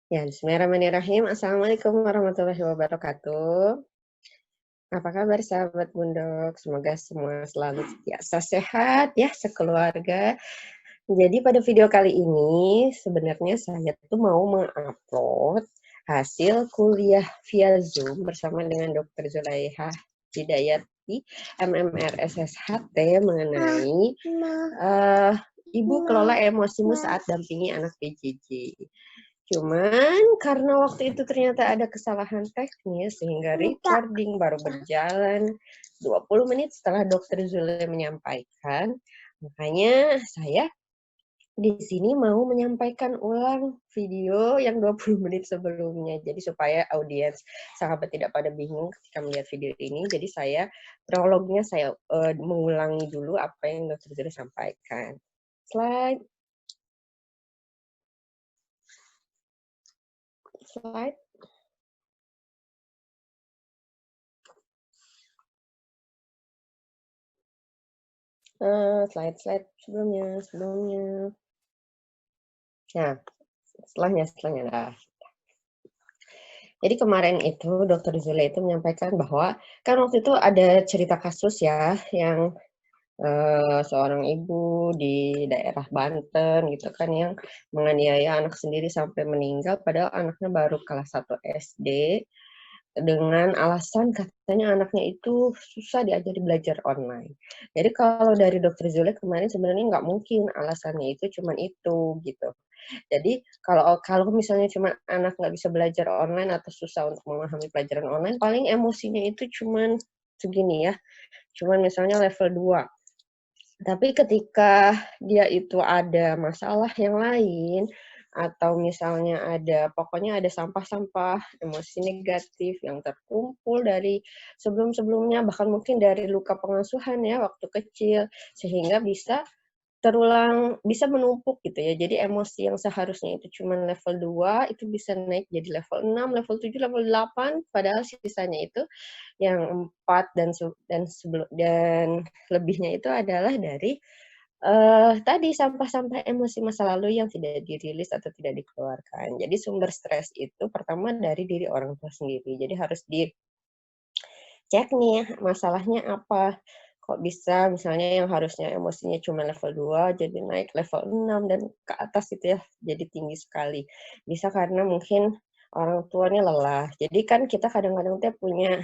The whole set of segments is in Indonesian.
Ya, bismillahirrahmanirrahim. Assalamualaikum warahmatullahi wabarakatuh. Apa kabar sahabat Bundok? Semoga semua selalu biasa sehat ya sekeluarga. Jadi pada video kali ini sebenarnya saya tuh mau mengupload hasil kuliah via Zoom bersama dengan Dr. Zulaiha Hidayati MMRSSHT mengenai Ibu kelola emosimu saat dampingi anak PJJ. Cuman karena waktu itu ternyata ada kesalahan teknis sehingga recording baru berjalan 20 menit setelah Dokter Zule menyampaikan. Makanya saya di sini mau menyampaikan ulang video yang 20 menit sebelumnya. Jadi supaya audiens sahabat tidak pada bingung ketika melihat video ini. Jadi saya prolognya saya mengulangi dulu apa yang Dokter Zule sampaikan. Slide. Slide sebelumnya. Nah, setelahnya. Nah. Jadi kemarin itu Dokter Zule itu menyampaikan bahwa kan waktu itu ada cerita kasus ya yang seorang ibu di daerah Banten gitu kan yang menganiaya anak sendiri sampai meninggal padahal anaknya baru kelas 1 SD dengan alasan katanya anaknya itu susah diajari belajar online. Jadi kalau dari Dokter Zule kemarin sebenarnya nggak mungkin alasannya itu cuman itu gitu. Jadi kalau misalnya cuma anak nggak bisa belajar online atau susah untuk memahami pelajaran online, paling emosinya itu cuman segini ya, cuman misalnya level 2. Tapi ketika dia itu ada masalah yang lain, atau misalnya pokoknya ada sampah-sampah emosi negatif yang terkumpul dari sebelum-sebelumnya, bahkan mungkin dari luka pengasuhan ya waktu kecil, sehingga bisa menumpuk gitu ya. Jadi emosi yang seharusnya itu cuma level 2 itu bisa naik jadi level 6, level 7, level 8 padahal sisanya itu yang 4 dan lebihnya itu adalah dari tadi sampah-sampah emosi masa lalu yang tidak dirilis atau tidak dikeluarkan. Jadi sumber stres itu pertama dari diri orang tua sendiri. Jadi harus cek nih masalahnya apa. Kok bisa misalnya yang harusnya emosinya cuma level 2 jadi naik level 6 dan ke atas itu ya, jadi tinggi sekali. Bisa karena mungkin orang tuanya lelah. Jadi kan kita kadang-kadang tuh punya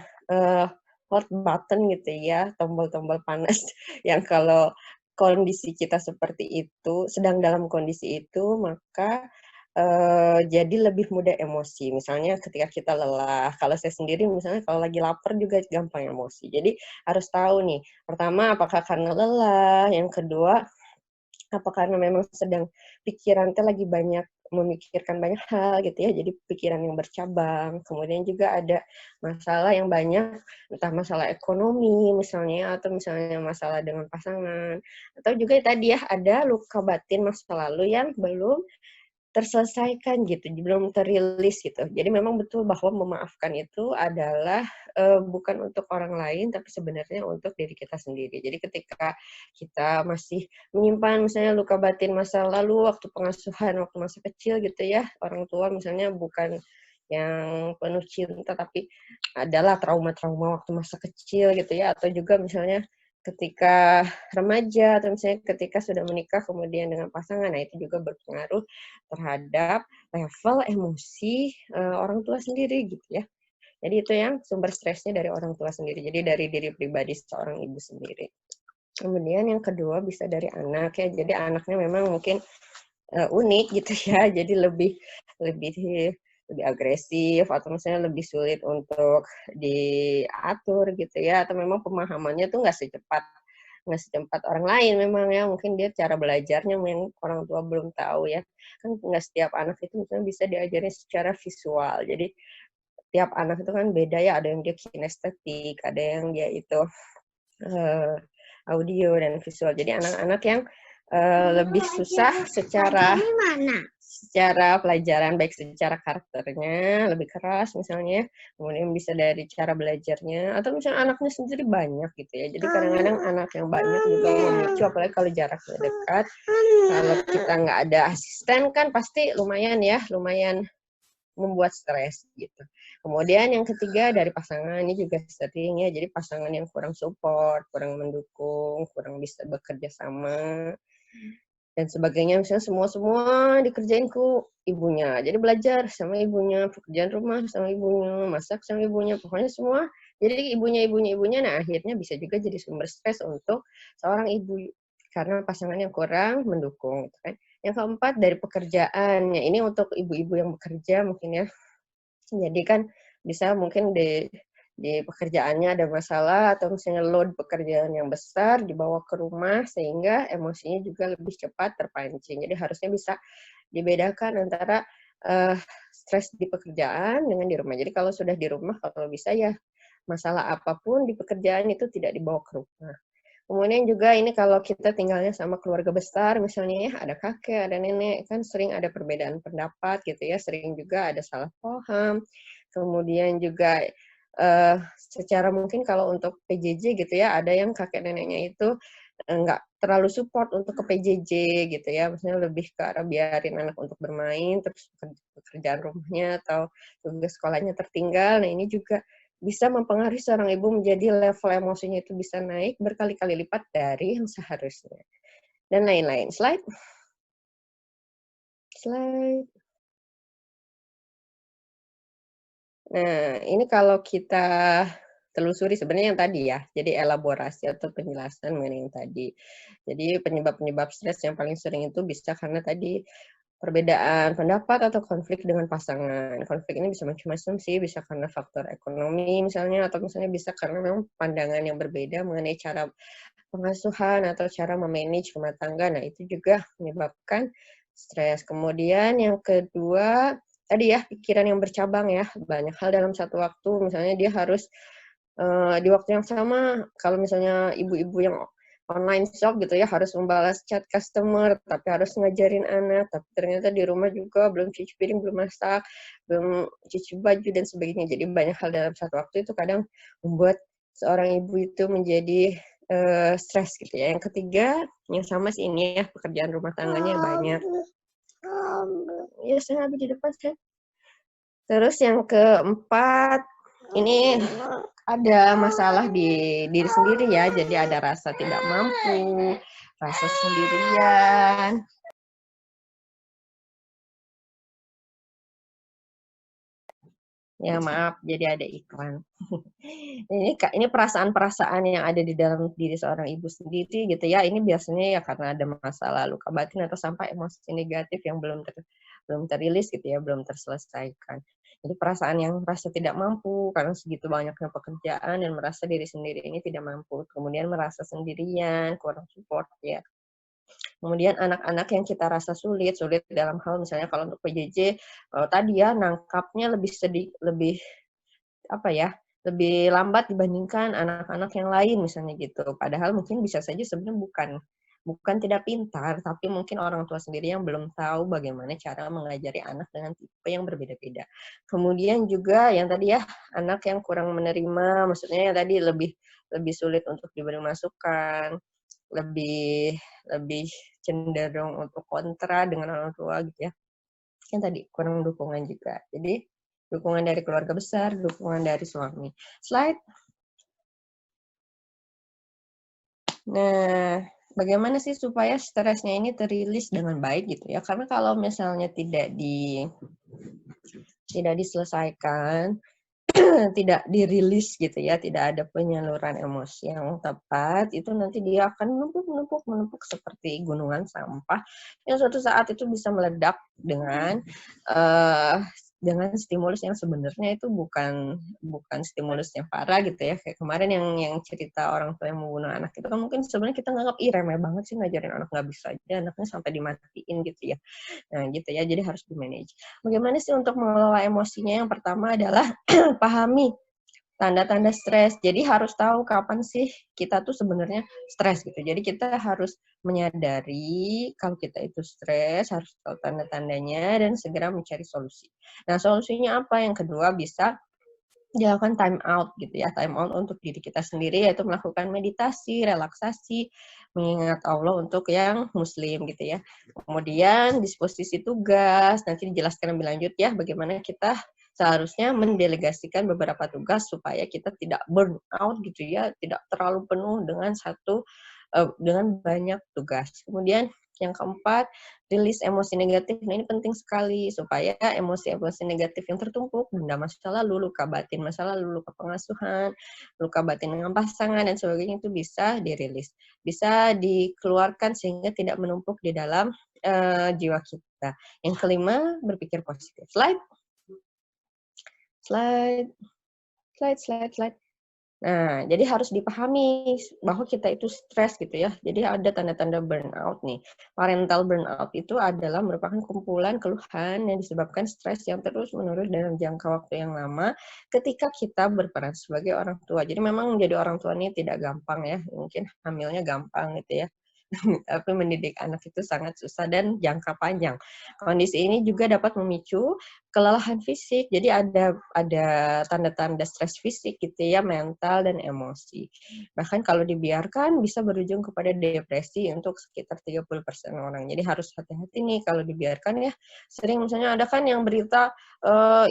hot button gitu ya, tombol-tombol panas yang kalau kondisi kita seperti itu, sedang dalam kondisi itu, maka jadi lebih mudah emosi. Misalnya ketika kita lelah, kalau saya sendiri misalnya kalau lagi lapar juga gampang emosi. Jadi harus tahu nih, pertama apakah karena lelah, yang kedua apa karena memang sedang pikiran teh lagi banyak memikirkan banyak hal gitu ya, jadi pikiran yang bercabang. Kemudian juga ada masalah yang banyak, entah masalah ekonomi misalnya, atau misalnya masalah dengan pasangan, atau juga tadi ya ada luka batin masa lalu yang belum terselesaikan gitu, belum terilis gitu. Jadi memang betul bahwa memaafkan itu adalah, bukan untuk orang lain, tapi sebenarnya untuk diri kita sendiri. Jadi ketika kita masih menyimpan misalnya luka batin masa lalu, waktu pengasuhan, waktu masa kecil gitu ya, orang tua misalnya bukan yang penuh cinta, tapi adalah trauma-trauma waktu masa kecil gitu ya, atau juga misalnya ketika remaja, atau misalnya ketika sudah menikah kemudian dengan pasangan, nah itu juga berpengaruh terhadap level emosi, orang tua sendiri gitu ya. Jadi itu yang sumber stresnya dari orang tua sendiri, jadi dari diri pribadi seorang ibu sendiri. Kemudian yang kedua bisa dari anak ya, jadi anaknya memang mungkin, unik gitu ya, jadi lebih lebih lebih agresif atau misalnya lebih sulit untuk diatur gitu ya, atau memang pemahamannya tuh nggak secepat orang lain memang ya, mungkin dia cara belajarnya yang orang tua belum tahu ya. Kan nggak setiap anak itu misalnya bisa diajarin secara visual. Jadi tiap anak itu kan beda ya, ada yang dia kinestetik, ada yang dia itu uh, audio dan visual. Jadi anak-anak yang lebih susah secara pelajaran, baik secara karakternya lebih keras misalnya, kemudian bisa dari cara belajarnya, atau misalnya anaknya sendiri banyak gitu ya. Jadi kadang-kadang anak yang banyak juga memicu, apalagi kalau jaraknya dekat. Kalau kita nggak ada asisten kan pasti lumayan membuat stres gitu. Kemudian yang ketiga dari pasangan ini juga sering ya, jadi pasangan yang kurang support, kurang mendukung, kurang bisa bekerja sama dan sebagainya. Misalnya semua dikerjain ku ibunya. Jadi belajar sama ibunya, pekerjaan rumah sama ibunya, masak sama ibunya, pokoknya semua. Jadi ibunya. Nah akhirnya bisa juga jadi sumber stres untuk seorang ibu karena pasangan yang kurang mendukung. Gitu kan. Yang keempat dari pekerjaan. Ya, ini untuk ibu-ibu yang bekerja mungkin ya. Jadi kan bisa mungkin di pekerjaannya ada masalah atau misalnya load pekerjaan yang besar dibawa ke rumah sehingga emosinya juga lebih cepat terpancing. Jadi harusnya bisa dibedakan antara stres di pekerjaan dengan di rumah. Jadi kalau sudah di rumah kalau bisa ya masalah apapun di pekerjaan itu tidak dibawa ke rumah. Kemudian juga ini kalau kita tinggalnya sama keluarga besar, misalnya ya ada kakek, ada nenek, kan sering ada perbedaan pendapat gitu ya, sering juga ada salah paham. Kemudian juga secara mungkin kalau untuk PJJ gitu ya, ada yang kakek neneknya itu nggak terlalu support untuk ke PJJ gitu ya, maksudnya lebih ke arah biarin anak untuk bermain, terus pekerjaan rumahnya atau tugas sekolahnya tertinggal. Nah ini juga bisa mempengaruhi seorang ibu menjadi level emosinya itu bisa naik berkali-kali lipat dari yang seharusnya. Dan lain-lain. Slide. Slide. Nah, ini kalau kita telusuri sebenarnya yang tadi ya, jadi elaborasi atau penjelasan mengenai yang tadi. Jadi penyebab-penyebab stres yang paling sering itu bisa karena tadi perbedaan pendapat atau konflik dengan pasangan. Konflik ini bisa macam-macam sih, bisa karena faktor ekonomi misalnya, atau misalnya bisa karena memang pandangan yang berbeda mengenai cara pengasuhan atau cara memanage rumah tangga. Nah, itu juga menyebabkan stres. Kemudian yang kedua, tadi ya pikiran yang bercabang ya, banyak hal dalam satu waktu. Misalnya dia harus di waktu yang sama, kalau misalnya ibu-ibu yang online shop gitu ya, harus membalas chat customer, tapi harus ngajarin anak, tapi ternyata di rumah juga belum cuci piring, belum masak, belum cuci baju dan sebagainya. Jadi banyak hal dalam satu waktu itu kadang membuat seorang ibu itu menjadi stres gitu ya. Yang ketiga, yang sama sih ini ya, pekerjaan rumah tangganya banyak. Ya, saya habis di depan kan. Terus yang keempat, ini ada masalah di diri sendiri ya, jadi ada rasa tidak mampu, rasa sendirian. Ya maaf, jadi ada iklan. Ini perasaan-perasaan yang ada di dalam diri seorang ibu sendiri gitu ya. Ini biasanya ya karena ada masalah luka batin atau sampai emosi negatif yang belum terilis gitu ya, belum terselesaikan. Jadi perasaan yang merasa tidak mampu karena segitu banyaknya pekerjaan dan merasa diri sendiri ini tidak mampu. Kemudian merasa sendirian, kurang support ya. Kemudian anak-anak yang kita rasa sulit dalam hal misalnya kalau untuk PJJ tadi ya nangkapnya lebih apa ya, lebih lambat dibandingkan anak-anak yang lain misalnya gitu. Padahal mungkin bisa saja sebenarnya bukan tidak pintar, tapi mungkin orang tua sendiri yang belum tahu bagaimana cara mengajari anak dengan tipe yang berbeda-beda. Kemudian juga yang tadi ya, anak yang kurang menerima, maksudnya yang tadi lebih sulit untuk diberi masukan, lebih lebih cenderung untuk kontra dengan orang tua gitu ya. Yang tadi kurang dukungan juga. Jadi dukungan dari keluarga besar, dukungan dari suami. Slide. Nah, bagaimana sih supaya stresnya ini terilis dengan baik gitu ya? Karena kalau misalnya tidak diselesaikan, tidak dirilis gitu ya, tidak ada penyaluran emosi yang tepat, itu nanti dia akan menumpuk seperti gunungan sampah yang suatu saat itu bisa meledak dengan stimulus yang sebenarnya itu bukan stimulus yang parah gitu ya. Kayak kemarin yang cerita orang tua yang membunuh anak itu kan mungkin sebenarnya kita nganggap, ih remeh banget sih ngajarin anak, nggak bisa aja anaknya sampai dimatiin gitu ya. Nah gitu ya, jadi harus di-manage. Bagaimana sih untuk mengelola emosinya? Yang pertama adalah pahami tanda-tanda stres. Jadi harus tahu kapan sih kita tuh sebenarnya stres gitu. Jadi kita harus menyadari kalau kita itu stres, harus tahu tanda-tandanya dan segera mencari solusi. Nah, solusinya apa? Yang kedua bisa dilakukan time out gitu ya. Time out untuk diri kita sendiri yaitu melakukan meditasi, relaksasi, mengingat Allah untuk yang muslim gitu ya. Kemudian disposisi tugas, nanti dijelaskan lebih lanjut ya bagaimana kita seharusnya mendelegasikan beberapa tugas supaya kita tidak burn out gitu ya, tidak terlalu penuh dengan banyak tugas. Kemudian yang keempat, rilis emosi negatif. Nah, ini penting sekali supaya emosi-emosi negatif yang tertumpuk, benda masa lalu, luka batin masa lalu, luka pengasuhan, luka batin dengan pasangan dan sebagainya itu bisa dirilis, bisa dikeluarkan sehingga tidak menumpuk di dalam jiwa kita. Yang kelima, berpikir positif. Slide. Nah, jadi harus dipahami bahwa kita itu stres gitu ya. Jadi ada tanda-tanda burnout nih. Parental burnout itu adalah merupakan kumpulan keluhan yang disebabkan stres yang terus-menerus dalam jangka waktu yang lama ketika kita berperan sebagai orang tua. Jadi memang menjadi orang tua ini tidak gampang ya. Mungkin hamilnya gampang gitu ya. Tapi mendidik anak itu sangat susah dan jangka panjang. Kondisi ini juga dapat memicu kelelahan fisik. Jadi ada tanda-tanda stres fisik gitu ya, mental dan emosi. Bahkan kalau dibiarkan bisa berujung kepada depresi untuk sekitar 30% orang. Jadi harus hati-hati nih kalau dibiarkan ya. Sering misalnya ada kan yang berita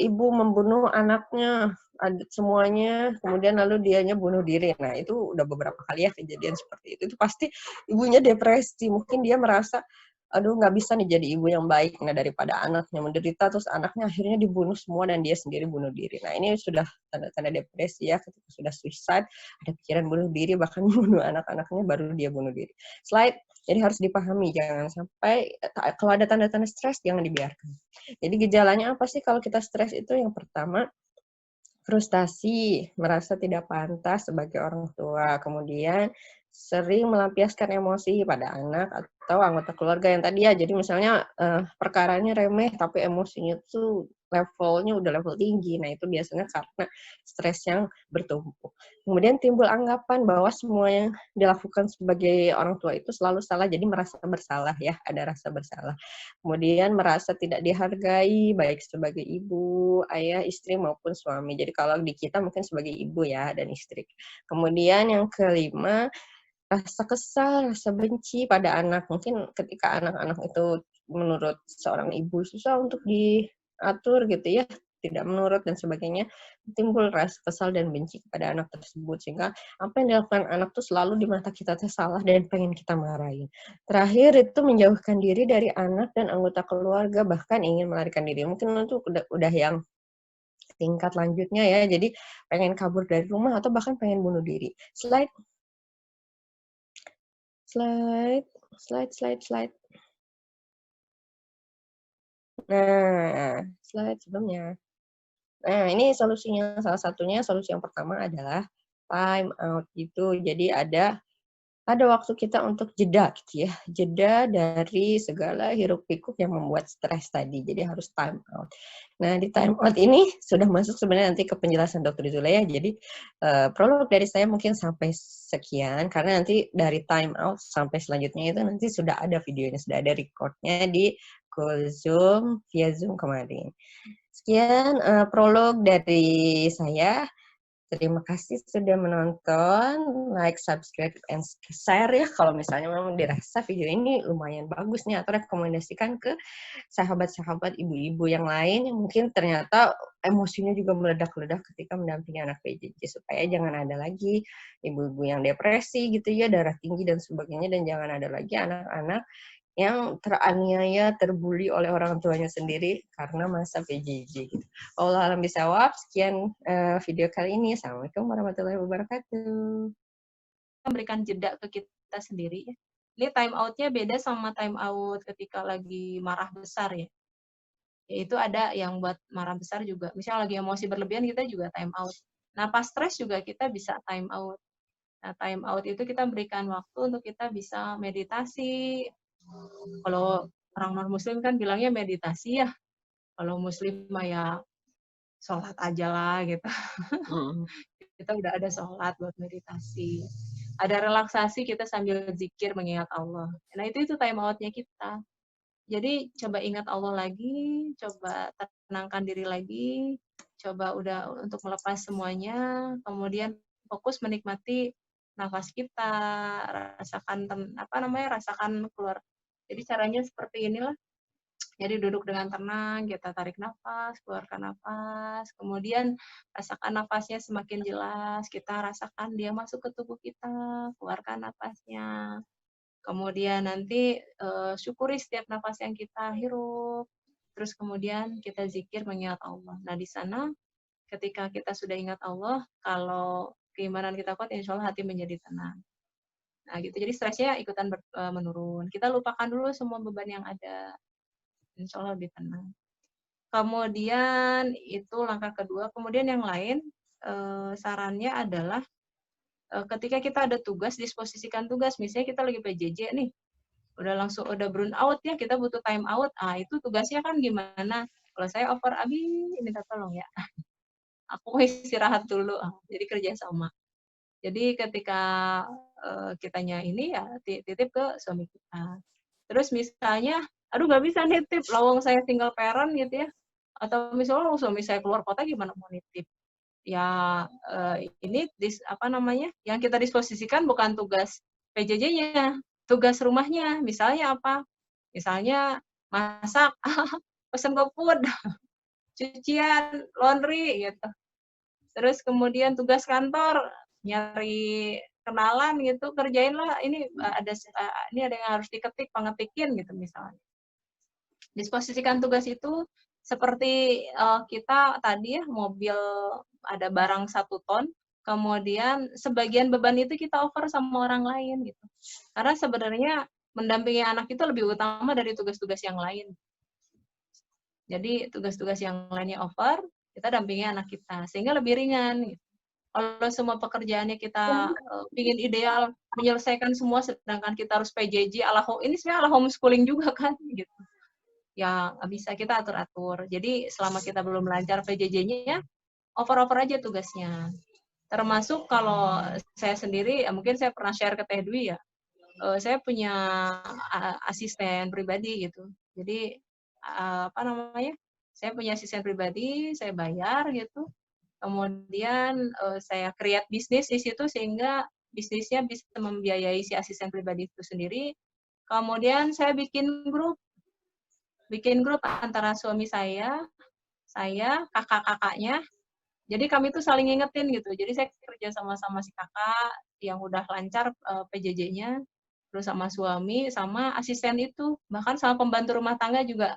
ibu membunuh anaknya, ada semuanya, kemudian lalu dianya bunuh diri. Nah, itu udah beberapa kali ya kejadian seperti itu. Itu pasti ibunya depresi. Mungkin dia merasa aduh nggak bisa nih jadi ibu yang baik, nah daripada anaknya menderita terus anaknya akhirnya dibunuh semua dan dia sendiri bunuh diri. Nah ini sudah tanda-tanda depresi ya, ketika sudah suicide, ada pikiran bunuh diri bahkan bunuh anak-anaknya baru dia bunuh diri. Slide. Jadi harus dipahami jangan sampai kalau ada tanda-tanda stres jangan dibiarkan. Jadi gejalanya apa sih kalau kita stres itu? Yang pertama frustasi, merasa tidak pantas sebagai orang tua, kemudian sering melampiaskan emosi pada anak atau anggota keluarga yang tadi ya, jadi misalnya perkaranya remeh tapi emosinya tuh levelnya udah level tinggi, nah itu biasanya karena stres yang bertumpuk. Kemudian timbul anggapan bahwa semua yang dilakukan sebagai orang tua itu selalu salah, jadi merasa bersalah ya, ada rasa bersalah. Kemudian merasa tidak dihargai, baik sebagai ibu, ayah, istri, maupun suami. Jadi kalau di kita mungkin sebagai ibu ya, dan istri. Kemudian yang kelima, rasa kesal, rasa benci pada anak. Mungkin ketika anak-anak itu menurut seorang ibu susah untuk diatur gitu ya, tidak menurut dan sebagainya, timbul rasa kesal dan benci kepada anak tersebut. Sehingga apa yang dilakukan anak tuh selalu di mata kita tuh salah dan pengen kita marahin. Terakhir itu menjauhkan diri dari anak dan anggota keluarga, bahkan ingin melarikan diri. Mungkin itu udah yang tingkat lanjutnya ya, jadi pengen kabur dari rumah atau bahkan pengen bunuh diri. Slide. Slide, slide, slide, slide. Nah, slide sebelumnya. Nah, ini solusinya, salah satunya solusi yang pertama adalah time out gitu. Jadi ada waktu kita untuk jeda gitu ya. Jeda dari segala hiruk-pikuk yang membuat stres tadi. Jadi harus time out. Nah, di time out ini sudah masuk sebenarnya nanti ke penjelasan Dr. Zula ya. Jadi prolog dari saya mungkin sampai sekian karena nanti dari time out sampai selanjutnya itu nanti sudah ada videonya, sudah ada recordnya di Zoom via Zoom kemarin. Sekian prolog dari saya. Terima kasih sudah menonton, like, subscribe, and share ya kalau misalnya memang dirasa video ini lumayan bagus nih atau rekomendasikan ke sahabat-sahabat ibu-ibu yang lain yang mungkin ternyata emosinya juga meledak-ledak ketika mendampingi anak PJJ supaya jangan ada lagi ibu-ibu yang depresi gitu ya, darah tinggi dan sebagainya dan jangan ada lagi anak-anak yang teraniaya, terbuli oleh orang tuanya sendiri karena masa PJJ gitu. Allah alam bisawab, sekian video kali ini. Assalamualaikum warahmatullahi wabarakatuh. Memberikan jeda ke kita sendiri ya. Ini time out-nya beda sama time out ketika lagi marah besar ya. Yaitu ada yang buat marah besar juga. Misalnya lagi emosi berlebihan kita juga time out. Nah, pas stres juga kita bisa time out. Nah, time out itu kita berikan waktu untuk kita bisa meditasi. Kalau orang non-muslim kan bilangnya meditasi ya. Kalau muslim mah ya sholat aja lah gitu. Kita udah ada sholat buat meditasi. Ada relaksasi kita sambil zikir mengingat Allah. Nah itu time out-nya kita. Jadi coba ingat Allah lagi, coba tenangkan diri lagi, coba udah untuk melepas semuanya, kemudian fokus menikmati nafas kita, rasakan rasakan keluar. Jadi caranya seperti inilah. Jadi duduk dengan tenang, kita tarik nafas, keluarkan nafas, kemudian rasakan nafasnya semakin jelas, kita rasakan dia masuk ke tubuh kita, keluarkan nafasnya. Kemudian nanti syukuri setiap nafas yang kita hirup, terus kemudian kita zikir mengingat Allah. Nah di sana ketika kita sudah ingat Allah, kalau keimanan kita kuat, insya Allah hati menjadi tenang. Nah gitu, jadi stresnya ikutan menurun. Kita lupakan dulu semua beban yang ada, insya Allah lebih tenang. Kemudian itu langkah kedua. Kemudian yang lain, sarannya adalah ketika kita ada tugas, disposisikan tugas. Misalnya kita lagi PJJ nih, udah burn out ya, kita butuh time out. Itu tugasnya kan gimana? Kalau saya over, Abi minta tolong ya. Aku mau istirahat dulu. Jadi kerja sama. Jadi ketika kitanya ini ya titip ke suami kita. Terus misalnya, aduh nggak bisa nitip, lawang saya single parent gitu ya. Atau misalnya suami saya keluar kota gimana mau nitip. Ya ini yang kita disposisikan bukan tugas PJJ-nya, tugas rumahnya. Misalnya apa? Misalnya masak, pesen GoFood, cucian, laundry gitu. Terus kemudian tugas kantor, nyari kenalan gitu, kerjainlah ini ada yang harus diketik, pengetikin gitu misalnya. Disposisikan tugas itu seperti kita tadi ya, mobil ada barang 1 ton, kemudian sebagian beban itu kita over sama orang lain gitu. Karena sebenarnya mendampingi anak itu lebih utama dari tugas-tugas yang lain. Jadi tugas-tugas yang lainnya over, kita dampingi anak kita, sehingga lebih ringan gitu. Kalau semua pekerjaannya kita ingin ideal, menyelesaikan semua, sedangkan kita harus PJJ ini sebenarnya ala homeschooling juga kan gitu. Ya nggak bisa, kita atur-atur. Jadi selama kita belum lancar PJJ-nya, over-over aja tugasnya. Termasuk kalau saya sendiri, mungkin saya pernah share ke Teh Dwi ya, saya punya asisten pribadi gitu. Jadi saya punya asisten pribadi, saya bayar gitu. Kemudian saya create bisnis di situ sehingga bisnisnya bisa membiayai si asisten pribadi itu sendiri. Kemudian saya bikin grup antara suami saya, kakak-kakaknya. Jadi kami tuh saling ngingetin gitu. Jadi saya kerja sama-sama si kakak yang udah lancar PJJ-nya, terus sama suami, sama asisten itu, bahkan sama pembantu rumah tangga juga.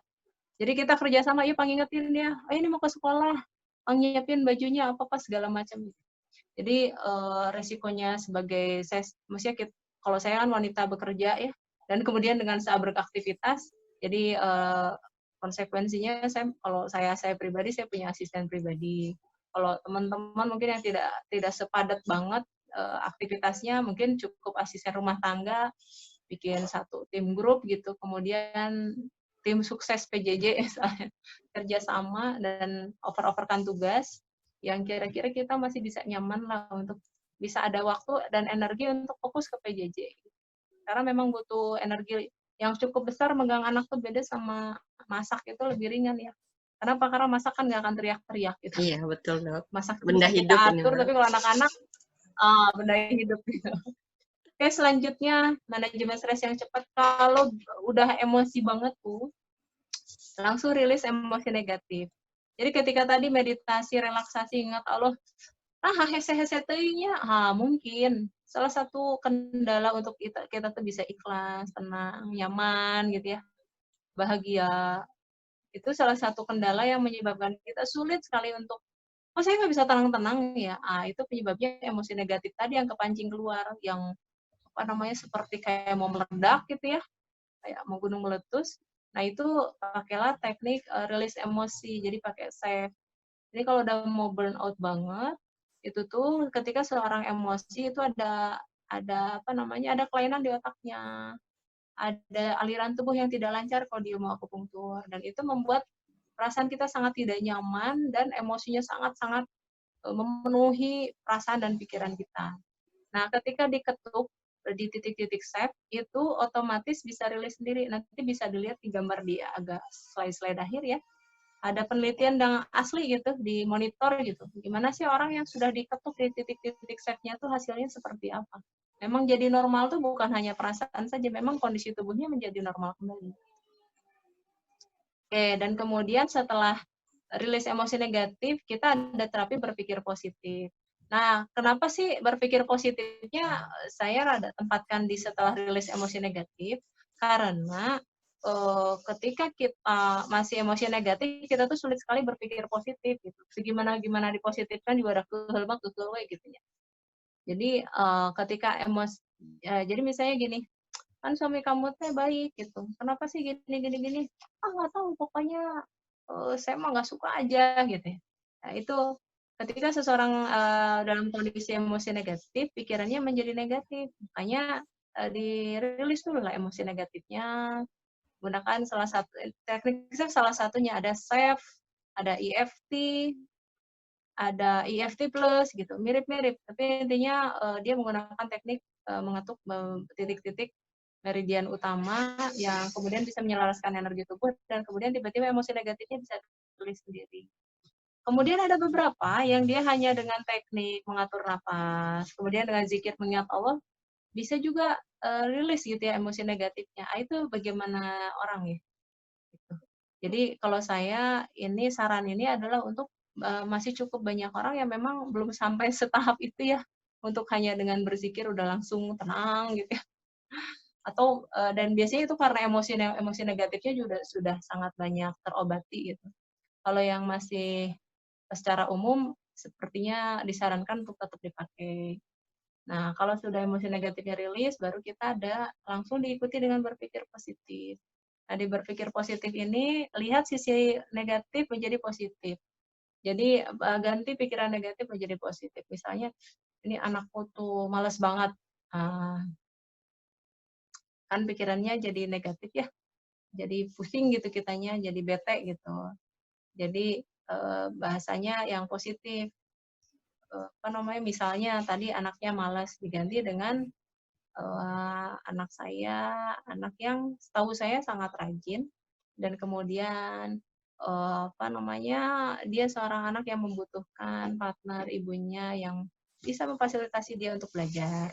Jadi kita kerja sama, yuk pangingetin dia, ini mau ke sekolah, nyiapin bajunya apa segala macam. Jadi resikonya sebagai maksudnya kalau saya kan wanita bekerja ya, dan kemudian dengan saya beraktivitas, jadi konsekuensinya kalau saya pribadi saya punya asisten pribadi. Kalau teman-teman mungkin yang tidak sepadat banget aktivitasnya, mungkin cukup asisten rumah tangga, bikin satu tim grup gitu, kemudian tim sukses PJJ misalnya, kerjasama dan over-overkan tugas yang kira-kira kita masih bisa nyaman lah untuk bisa ada waktu dan energi untuk fokus ke PJJ. Karena memang butuh energi yang cukup besar, megang anak tuh beda sama masak, itu lebih ringan ya. Kenapa? Karena masak kan nggak akan teriak-teriak gitu. Iya, betul, Dok. Masak Benda bisa hidup kita ini, atur, Dok. tapi kalau anak-anak, benda hidup gitu. Oke, selanjutnya manajemen stres yang cepat. Kalau udah emosi banget tuh, langsung rilis emosi negatif. Jadi ketika tadi meditasi, relaksasi, ingat Allah, hese-hese teuingnya, mungkin salah satu kendala untuk kita tuh bisa ikhlas, tenang, nyaman gitu ya, bahagia. Itu salah satu kendala yang menyebabkan kita sulit sekali untuk, saya nggak bisa tenang-tenang ya. Itu penyebabnya emosi negatif tadi yang kepancing keluar, yang seperti kayak mau meledak gitu ya, kayak mau gunung meletus. Nah itu pakailah teknik rilis emosi, jadi pakai save. Jadi kalau udah mau burn out banget, itu tuh ketika seorang emosi itu ada ada kelainan di otaknya, ada aliran tubuh yang tidak lancar kalau dia mau akupunktur, dan itu membuat perasaan kita sangat tidak nyaman dan emosinya sangat-sangat memenuhi perasaan dan pikiran kita. Nah, ketika diketuk di titik-titik save, itu otomatis bisa rilis sendiri. Nanti bisa dilihat di gambar di agak slide-slide akhir ya. ada penelitian yang asli gitu, di monitor gitu. Gimana sih orang yang sudah diketuk di titik-titik save-nya tuh hasilnya seperti apa. Memang jadi normal tuh bukan hanya perasaan saja, memang kondisi tubuhnya menjadi normal kembali. Oke, dan kemudian setelah rilis emosi negatif, kita ada terapi berpikir positif. Nah, kenapa sih berpikir positifnya saya rada tempatkan di setelah rilis emosi negatif? Karena ketika kita masih emosi negatif, kita tuh sulit sekali berpikir positif gitu. Gimana dipositifkan juga ada kehelbak gitu ya. Jadi ketika emosi, jadi misalnya gini, kan suami kamu teh baik gitu. Kenapa sih gini? Ah nggak tahu, pokoknya saya mah nggak suka aja gitu ya. Nah itu ketika seseorang dalam kondisi emosi negatif, pikirannya menjadi negatif. Makanya dirilis dulu lah emosi negatifnya. Gunakan salah satu teknik, salah satunya ada SAFE, ada EFT, ada EFT plus gitu, mirip-mirip. Tapi intinya dia menggunakan teknik mengetuk titik-titik meridian utama yang kemudian bisa menyelaraskan energi tubuh dan kemudian tiba-tiba emosi negatifnya bisa ditulis sendiri. Kemudian ada beberapa yang dia hanya dengan teknik mengatur napas, kemudian dengan zikir mengingat Allah, bisa juga rilis gitu ya emosi negatifnya. Itu bagaimana orang ya? Gitu. Jadi kalau saya ini saran ini adalah untuk masih cukup banyak orang yang memang belum sampai setahap itu ya, untuk hanya dengan berzikir udah langsung tenang gitu ya. Atau dan biasanya itu karena emosi negatifnya juga sudah sangat banyak terobati gitu. Kalau yang masih secara umum sepertinya disarankan untuk tetap dipakai. Nah, kalau sudah emosi negatifnya rilis, baru kita ada langsung diikuti dengan berpikir positif. Nah, di berpikir positif ini, lihat sisi negatif menjadi positif. Jadi, ganti pikiran negatif menjadi positif. Misalnya, ini anakku tuh males banget. Kan pikirannya jadi negatif ya. Jadi pusing gitu kitanya, jadi bete gitu. Jadi, bahasanya yang positif. Misalnya tadi anaknya malas, diganti dengan anak saya, anak yang setahu saya sangat rajin dan kemudian dia seorang anak yang membutuhkan partner ibunya yang bisa memfasilitasi dia untuk belajar.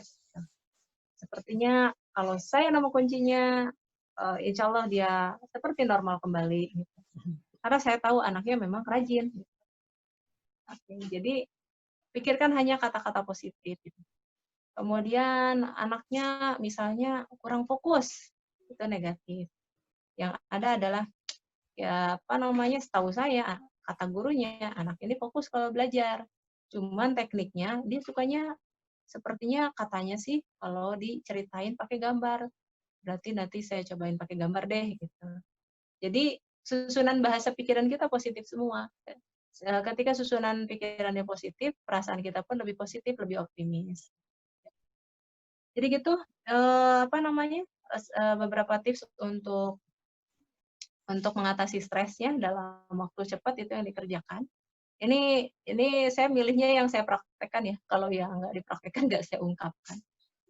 Sepertinya kalau saya nemu kuncinya, insya Allah dia seperti normal kembali. Gitu. Karena saya tahu anaknya memang rajin. Oke, jadi pikirkan hanya kata-kata positif. Gitu. Kemudian anaknya misalnya kurang fokus, itu negatif. Yang ada adalah setahu saya kata gurunya anak ini fokus kalau belajar. Cuman tekniknya dia sukanya sepertinya katanya sih kalau diceritain pakai gambar. Berarti nanti saya cobain pakai gambar deh gitu. Jadi susunan bahasa pikiran kita positif semua. Ketika susunan pikirannya positif, perasaan kita pun lebih positif, lebih optimis. Jadi gitu, beberapa tips untuk mengatasi stresnya dalam waktu cepat itu yang dikerjakan. Ini saya milihnya yang saya praktekkan ya, kalau yang nggak dipraktekkan nggak saya ungkapkan.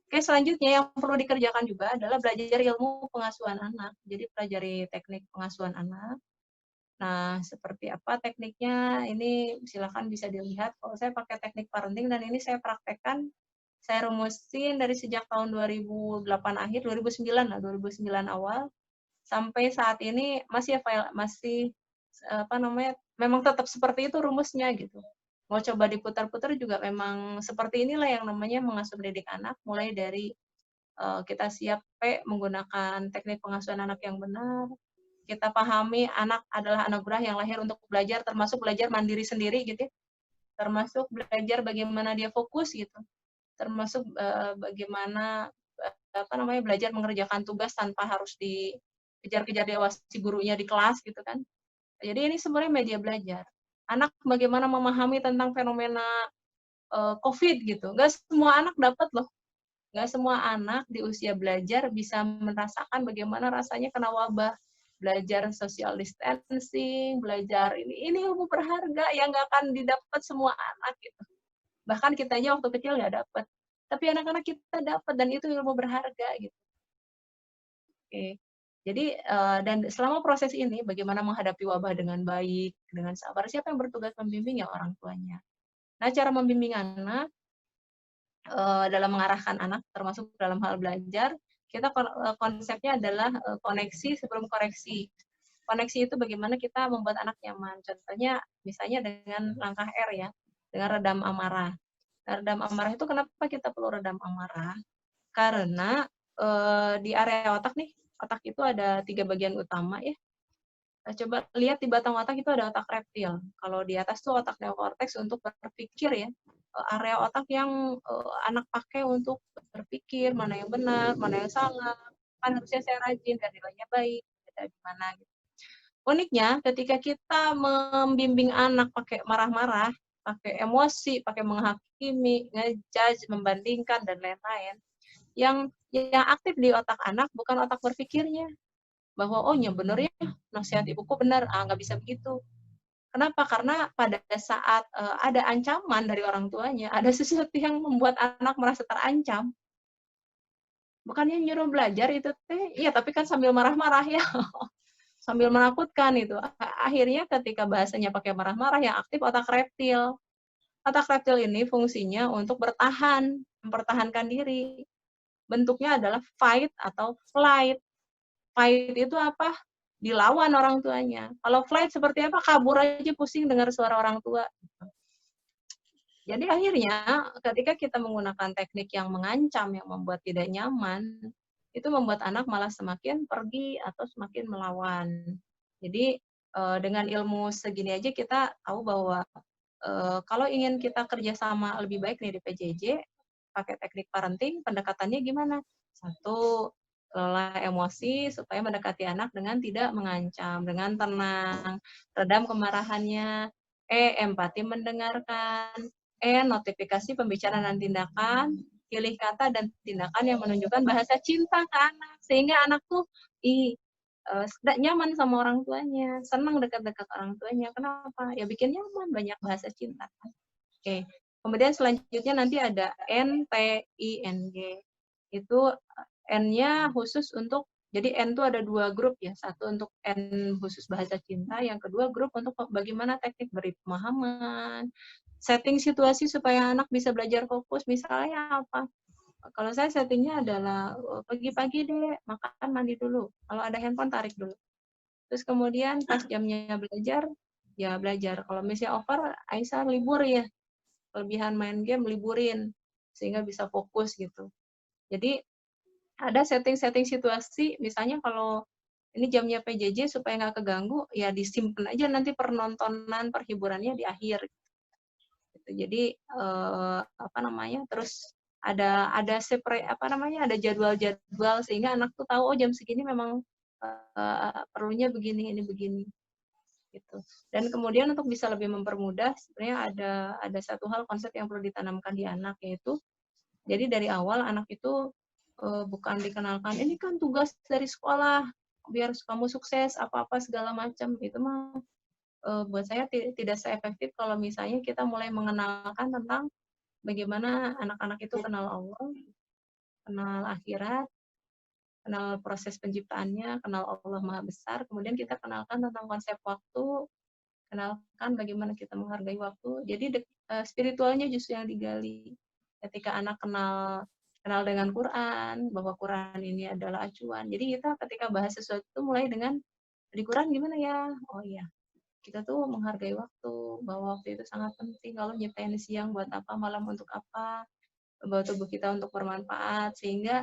Oke, selanjutnya yang perlu dikerjakan juga adalah belajar ilmu pengasuhan anak. Jadi pelajari teknik pengasuhan anak. Nah, seperti apa tekniknya, ini silakan bisa dilihat. Kalau saya pakai teknik parenting dan ini saya praktekkan, saya rumusin dari sejak tahun 2008 akhir, 2009 lah, 2009 awal, sampai saat ini memang tetap seperti itu rumusnya gitu. Mau coba diputar-putar juga memang seperti inilah yang namanya mengasuh mendidik anak, mulai dari kita siap menggunakan teknik pengasuhan anak yang benar, kita pahami anak adalah anugerah yang lahir untuk belajar, termasuk belajar mandiri sendiri gitu ya, termasuk belajar bagaimana dia fokus gitu, termasuk bagaimana belajar mengerjakan tugas tanpa harus dikejar-kejar diawasi gurunya di kelas gitu kan. Jadi ini sebenarnya media belajar. Anak bagaimana memahami tentang fenomena COVID gitu. Nggak semua anak dapat loh. Nggak semua anak di usia belajar bisa merasakan bagaimana rasanya kena wabah. Belajar social distancing, belajar ini ilmu berharga yang nggak akan didapat semua anak gitu. Bahkan kitanya waktu kecil nggak dapat. Tapi anak-anak kita dapat dan itu ilmu berharga gitu. Oke. Jadi dan selama proses ini bagaimana menghadapi wabah dengan baik, dengan sabar, siapa yang bertugas membimbing? Ya orang tuanya. Nah, cara membimbing anak dalam mengarahkan anak termasuk dalam hal belajar, kita konsepnya adalah koneksi sebelum koreksi. Koneksi itu bagaimana kita membuat anak nyaman. Contohnya misalnya dengan langkah R ya, dengan redam amarah. Nah, redam amarah itu kenapa kita perlu redam amarah? Karena di area otak nih, otak itu ada 3 bagian utama ya. Coba lihat di batang otak itu ada otak reptil. Kalau di atas tuh otak neokorteks untuk berpikir ya. Area otak yang anak pakai untuk berpikir mana yang benar, mana yang salah. Kan harusnya saya rajin dan nilainya baik, ada di mana gitu. Uniknya ketika kita membimbing anak pakai marah-marah, pakai emosi, pakai menghakimi, ngejudge, membandingkan dan lain-lain, yang aktif di otak anak bukan otak berpikirnya. Bahwa oh ya bener ya, nasihat ibuku benar, nggak bisa begitu. Kenapa? Karena pada saat ada ancaman dari orang tuanya, ada sesuatu yang membuat anak merasa terancam. Bukannya nyuruh belajar itu teh, iya tapi kan sambil marah-marah ya. Sambil menakutkan itu. Akhirnya ketika bahasanya pakai marah-marah yang aktif otak reptil. Otak reptil ini fungsinya untuk bertahan, mempertahankan diri. Bentuknya adalah fight atau flight. Fight itu apa? Dilawan orang tuanya. Kalau flight seperti apa? Kabur aja pusing dengar suara orang tua. Jadi akhirnya ketika kita menggunakan teknik yang mengancam, yang membuat tidak nyaman, itu membuat anak malah semakin pergi atau semakin melawan. Jadi dengan ilmu segini aja kita tahu bahwa kalau ingin kita kerjasama lebih baik nih di PJJ, pakai teknik parenting, pendekatannya gimana? Satu, kelola emosi supaya mendekati anak dengan tidak mengancam, dengan tenang, redam kemarahannya, empati mendengarkan, notifikasi pembicaraan dan tindakan, pilih kata dan tindakan yang menunjukkan bahasa cinta ke anak, sehingga anak tuh nyaman sama orang tuanya, senang dekat-dekat orang tuanya. Kenapa? Ya bikin nyaman, banyak bahasa cinta. Oke. Kemudian selanjutnya nanti ada N, T, I, N, G. Itu N-nya khusus untuk, jadi N itu ada 2 grup ya. Satu untuk N khusus bahasa cinta, yang kedua grup untuk bagaimana teknik beri pemahaman, setting situasi supaya anak bisa belajar fokus. Misalnya apa? Kalau saya settingnya adalah pagi-pagi deh, makan mandi dulu. Kalau ada handphone tarik dulu. Terus kemudian pas jamnya belajar, ya belajar. Kalau misalnya over, Aisyah libur ya. Kelebihan main game, liburin. Sehingga bisa fokus gitu. Jadi ada setting-setting situasi, misalnya kalau ini jamnya PJJ supaya nggak keganggu, ya disimpan aja nanti penontonan, perhiburannya di akhir. Gitu. Jadi apa namanya? Terus ada ada jadwal-jadwal sehingga anak tuh tahu oh jam segini memang perlunya begini, ini begini gitu. Dan kemudian untuk bisa lebih mempermudah sebenarnya ada satu hal konsep yang perlu ditanamkan di anak, yaitu jadi dari awal anak itu bukan dikenalkan ini kan tugas dari sekolah biar kamu sukses apa-apa segala macam, itu mah buat saya tidak seefektif kalau misalnya kita mulai mengenalkan tentang bagaimana anak-anak itu kenal Allah, kenal akhirat, kenal proses penciptaannya, kenal Allah Maha Besar, kemudian kita kenalkan tentang konsep waktu, kenalkan bagaimana kita menghargai waktu. Jadi spiritualnya justru yang digali. Ketika anak kenal dengan Quran, bahwa Quran ini adalah acuan. Jadi kita ketika bahas sesuatu itu mulai dengan di Quran gimana ya? Oh iya, kita tuh menghargai waktu, bahwa waktu itu sangat penting. Kalau nyiptain siang buat apa, malam untuk apa, bahwa tubuh kita untuk bermanfaat, sehingga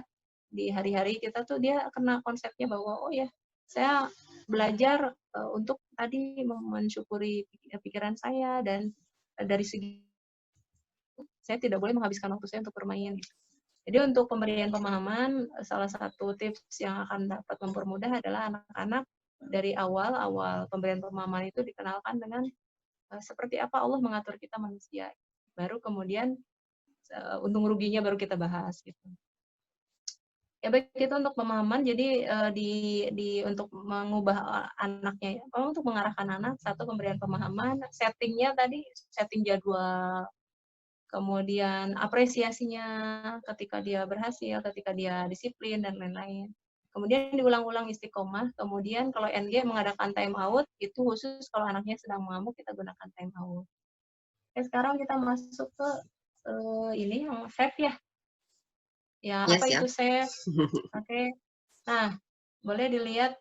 di hari-hari kita tuh dia kena konsepnya bahwa oh ya, saya belajar untuk tadi mensyukuri pikiran saya dan dari segi saya tidak boleh menghabiskan waktu saya untuk bermain. Jadi untuk pemberian pemahaman, salah satu tips yang akan dapat mempermudah adalah anak-anak dari awal pemberian pemahaman itu dikenalkan dengan seperti apa Allah mengatur kita manusia. Baru kemudian untung ruginya baru kita bahas gitu. Ya baik, itu untuk pemahaman. Jadi untuk mengubah anaknya, untuk mengarahkan anak, satu pemberian pemahaman, settingnya tadi setting jadwal, kemudian apresiasinya ketika dia berhasil, ketika dia disiplin dan lain-lain. Kemudian diulang-ulang istiqomah. Kemudian kalau NG mengadakan time out, itu khusus kalau anaknya sedang mengamuk, kita gunakan time out. Oke, sekarang kita masuk ke ini yang SAFE ya. Ya, Yes, apa ya. itu SAFE? Oke. Nah, boleh dilihat.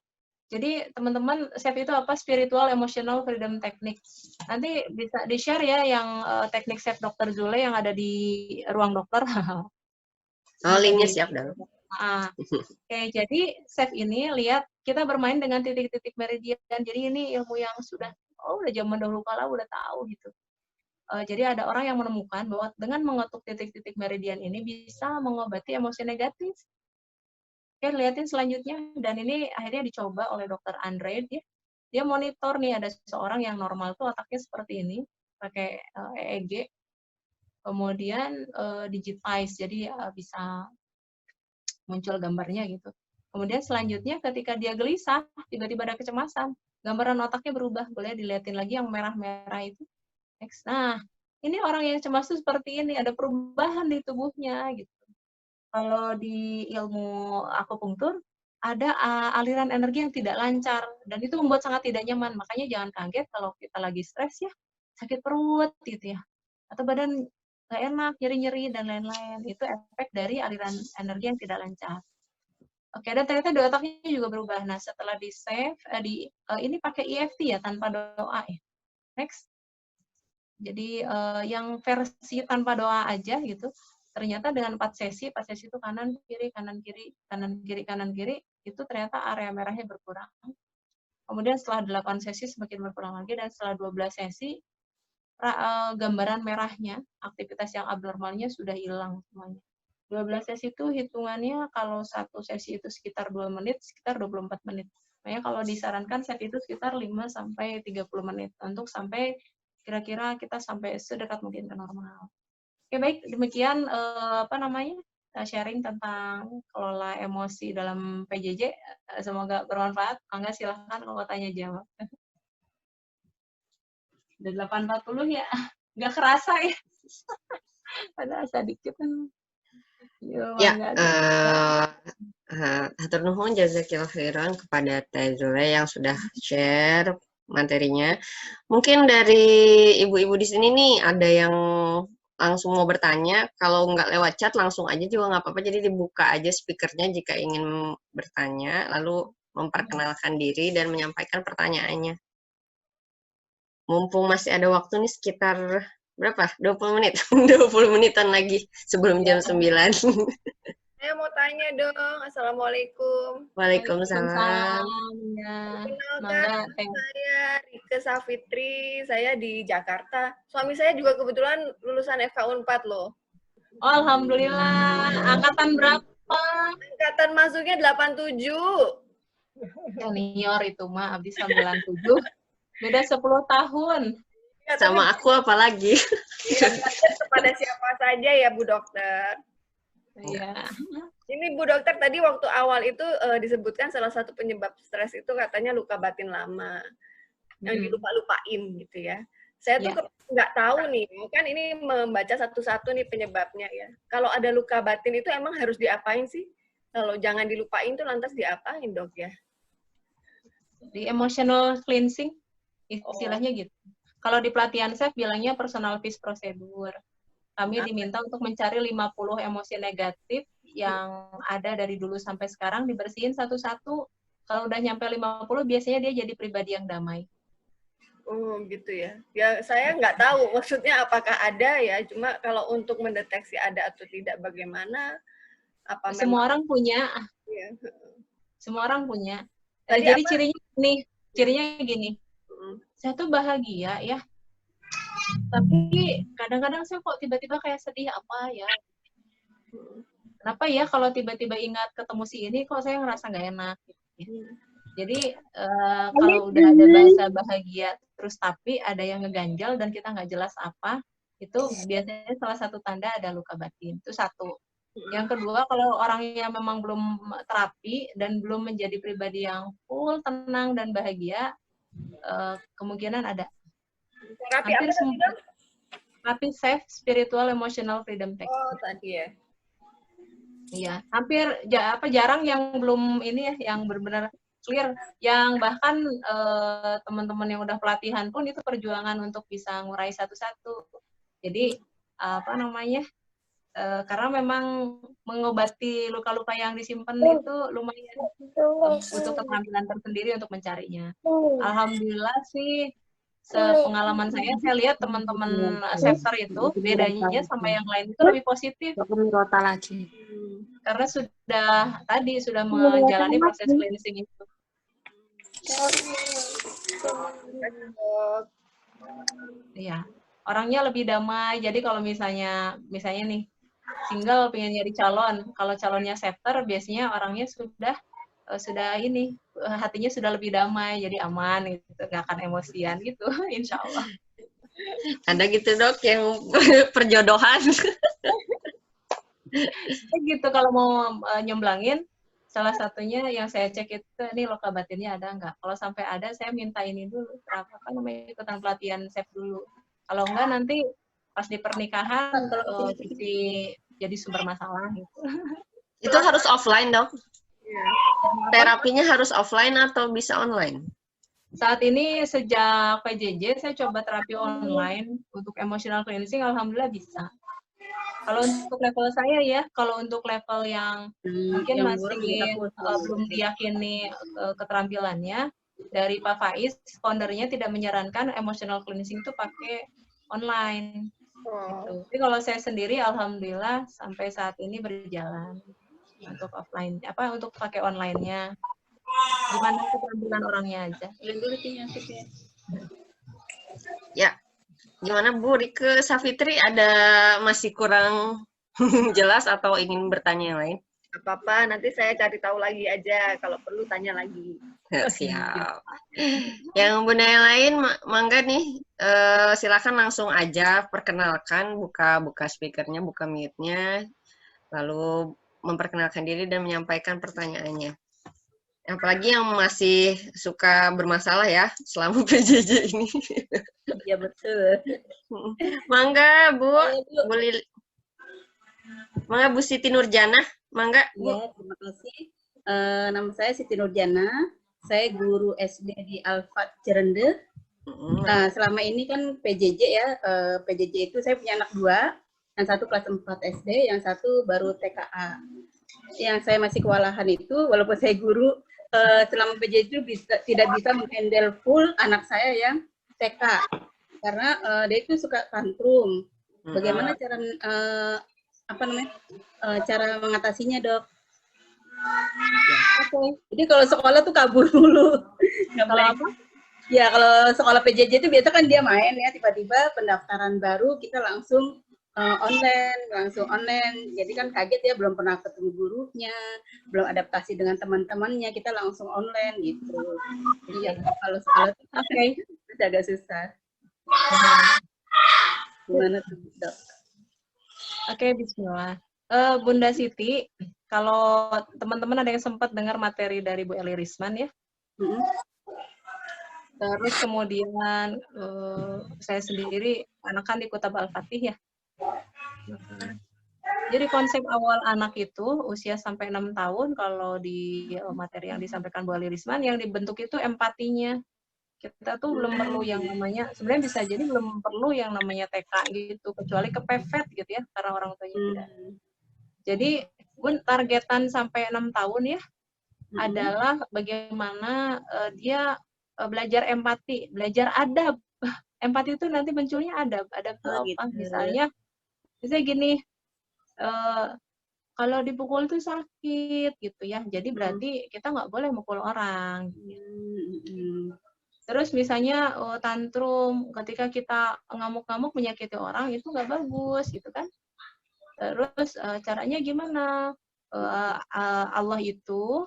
Jadi teman-teman, SAFE itu apa? Spiritual Emotional Freedom Technique. Nanti bisa di-share ya yang teknik SAFE Dr. Zule yang ada di ruang dokter. Oh, linknya siap dong. Oke, jadi SAFE ini lihat kita bermain dengan titik-titik meridian. Jadi ini ilmu yang sudah udah zaman dahulu kala udah tahu gitu. Jadi ada orang yang menemukan bahwa dengan mengetuk titik-titik meridian ini bisa mengobati emosi negatif. Oke, lihatin selanjutnya. Dan ini akhirnya dicoba oleh Dr. Andre. Dia monitor nih, ada seseorang yang normal tuh otaknya seperti ini, pakai EEG. Kemudian digitize, jadi bisa muncul gambarnya gitu. Kemudian selanjutnya ketika dia gelisah, tiba-tiba ada kecemasan, gambaran otaknya berubah. Boleh dilihatin lagi yang merah-merah itu. Next. Nah, ini orang yang cemas itu seperti ini, ada perubahan di tubuhnya gitu. Kalau di ilmu akupunktur, ada aliran energi yang tidak lancar, dan itu membuat sangat tidak nyaman. Makanya jangan kaget kalau kita lagi stres ya, sakit perut gitu ya, atau badan nggak enak, nyeri-nyeri, dan lain-lain. Itu efek dari aliran energi yang tidak lancar. Oke, dan ternyata di otaknya juga berubah. Nah, setelah di-save, ini pakai EFT ya, tanpa doa ya. Next. Jadi yang versi tanpa doa aja gitu, ternyata dengan 4 sesi itu kanan kiri kanan kiri kanan kiri kanan kiri, itu ternyata area merahnya berkurang. Kemudian setelah 8 sesi semakin berkurang lagi, dan setelah 12 sesi gambaran merahnya, aktivitas yang abnormalnya sudah hilang semuanya. 12 sesi itu hitungannya kalau satu sesi itu sekitar 2 menit, sekitar 24 menit. Makanya kalau disarankan set itu sekitar 5 sampai 30 menit untuk sampai kira-kira kita sampai sedekat mungkin ke normal. Oke, baik, demikian sharing tentang kelola emosi dalam PJJ. Semoga bermanfaat. Angga silahkan kalau tanya jawab. Udah 8.40 ya, nggak kerasa ya. Padahal sedikit kan. Ya, hatur nuhun jazakillah khairan kepada Teh Zule yang sudah share materinya. Mungkin dari ibu-ibu di sini nih ada yang langsung mau bertanya. Kalau nggak lewat chat langsung aja juga nggak apa-apa. Jadi dibuka aja speakernya jika ingin bertanya, lalu memperkenalkan diri dan menyampaikan pertanyaannya. Mumpung masih ada waktu nih sekitar berapa? 20 menit. 20 menitan lagi sebelum jam 9. Saya mau tanya dong. Assalamualaikum. Waalaikumsalam. Ya. Perkenalkan, saya Rike Safitri. Saya di Jakarta. Suami saya juga kebetulan lulusan FK Unpad loh. Oh, alhamdulillah. Angkatan berapa? Angkatan masuknya 87. Senior itu mah, habis 97. Beda 10 tahun. Ya, sama aku apalagi. Ya, kepada siapa saja ya Bu Dokter. Iya. Ini Bu Dokter tadi waktu awal itu disebutkan salah satu penyebab stres itu katanya luka batin lama yang dilupa-lupain gitu ya. Saya tuh nggak tahu nih, kan ini membaca satu-satu nih penyebabnya ya. Kalau ada luka batin itu emang harus diapain sih? Kalau jangan dilupain tuh lantas diapain Dok ya? Di emotional cleansing, istilahnya gitu. Kalau di pelatihan SAFE bilangnya personal peace procedure. Kami diminta untuk mencari 50 emosi negatif yang ada dari dulu sampai sekarang, dibersihin satu-satu. Kalau udah nyampe 50, biasanya dia jadi pribadi yang damai. Oh gitu ya. Ya saya nggak tahu maksudnya apakah ada ya. Cuma kalau untuk mendeteksi ada atau tidak bagaimana? Apa semua orang punya. Ya. Semua orang punya. Jadi cirinya gini. Saya tuh bahagia ya. Tapi kadang-kadang saya kok tiba-tiba kayak sedih apa ya. Kenapa ya kalau tiba-tiba ingat ketemu si ini kok saya ngerasa nggak enak. Jadi kalau udah ada bahasa bahagia terus tapi ada yang ngeganjal dan kita nggak jelas apa, itu biasanya salah satu tanda ada luka batin. Itu satu. Yang kedua, kalau orang yang memang belum terapi dan belum menjadi pribadi yang full tenang dan bahagia, kemungkinan ada. Terapi apa tadi? Terapi SAFE, Spiritual Emotional Freedom Technique. Oh, tadi ya. Iya, hampir jarang yang belum ini ya, yang benar-benar clear. Yang bahkan teman-teman yang udah pelatihan pun itu perjuangan untuk bisa ngurai satu-satu. Jadi apa namanya? Karena memang mengobati luka-luka yang disimpan itu lumayan butuh keterampilan tersendiri untuk mencarinya. Alhamdulillah sih, sepengalaman saya lihat teman-teman chapter itu bedanya sama yang lain itu lebih positif. Karena sudah menjalani proses cleansing itu. Iya, orangnya lebih damai. Jadi kalau misalnya nih single pengen nyari calon, kalau calonnya chapter biasanya orangnya sudah ini hatinya sudah lebih damai, jadi aman gitu, nggak akan emosian gitu, insya Allah. Ada gitu dok yang perjodohan. Gitu kalau mau nyemblangin, salah satunya yang saya cek itu ini loka batinnya ada nggak. Kalau sampai ada, saya minta ini dulu, apa namanya, ikutan pelatihan SEP dulu. Kalau enggak nanti pas di pernikahan jadi sumber masalah gitu. Itu harus offline dok? Terapinya harus offline atau bisa online? Saat ini sejak PJJ saya coba terapi online untuk emotional cleansing, alhamdulillah bisa. Kalau untuk level saya ya, kalau untuk level yang mungkin masih belum diyakini keterampilannya, dari Pak Faiz, foundernya tidak menyarankan emotional cleansing itu pakai online. Gitu. Tapi kalau saya sendiri, alhamdulillah sampai saat ini berjalan untuk offline, untuk pakai online-nya. Gimana keterampilan orangnya aja. Ya. Gimana Bu Rike Safitri, ada masih kurang jelas atau ingin bertanya yang lain? Apa-apa, nanti saya cari tahu lagi aja, kalau perlu tanya lagi. Siap. Yang Bunda yang lain, mangga nih, silakan langsung aja perkenalkan, buka speakernya, buka mute-nya, lalu memperkenalkan diri dan menyampaikan pertanyaannya. Apalagi yang masih suka bermasalah ya selama PJJ ini. Iya betul. Mangga Bu, boleh. Mangga Bu Siti Nurjana, mangga Bu. Ya, terima kasih. Nama saya Siti Nurjana. Saya guru SD di Al-Fat Cirende. Nah, selama ini kan PJJ ya, PJJ itu saya punya anak 2, yang satu kelas 4 SD, yang satu baru TKA. Yang saya masih kewalahan itu, walaupun saya guru, selama PJJ itu tidak bisa menghandle full anak saya yang TK, karena dia itu suka tantrum. Bagaimana cara cara mengatasinya dok? Jadi kalau sekolah tuh kabur dulu. Kalau apa? Ya kalau sekolah PJJ itu biasa kan dia main ya, tiba-tiba pendaftaran baru kita langsung online. Jadi kan kaget ya, belum pernah ketemu gurunya, belum adaptasi dengan teman-temannya, kita langsung online gitu. Jadi ya kalau sekolah itu agak susah. Gimana tuh dok? Oke, bismillah. Bunda Siti, kalau teman-teman ada yang sempat dengar materi dari Bu Eli Risman ya. Terus kemudian saya sendiri anakan di Kutab Al-Fatih ya. Jadi konsep awal anak itu usia sampai 6 tahun, kalau di materi yang disampaikan Bu Eli Risman, yang dibentuk itu empatinya. Kita tuh belum perlu yang namanya, sebenarnya bisa jadi belum perlu yang namanya TK gitu, kecuali kepepet gitu ya, karena orang tuanya tidak. Jadi targetan sampai 6 tahun ya, adalah bagaimana dia belajar empati, belajar adab. Empati itu nanti munculnya adab tuh apa? Misalnya gini, kalau dipukul tuh sakit gitu ya, jadi berarti kita nggak boleh mukul orang. Terus misalnya tantrum, ketika kita ngamuk-ngamuk menyakiti orang itu nggak bagus gitu kan. Terus caranya gimana? Allah itu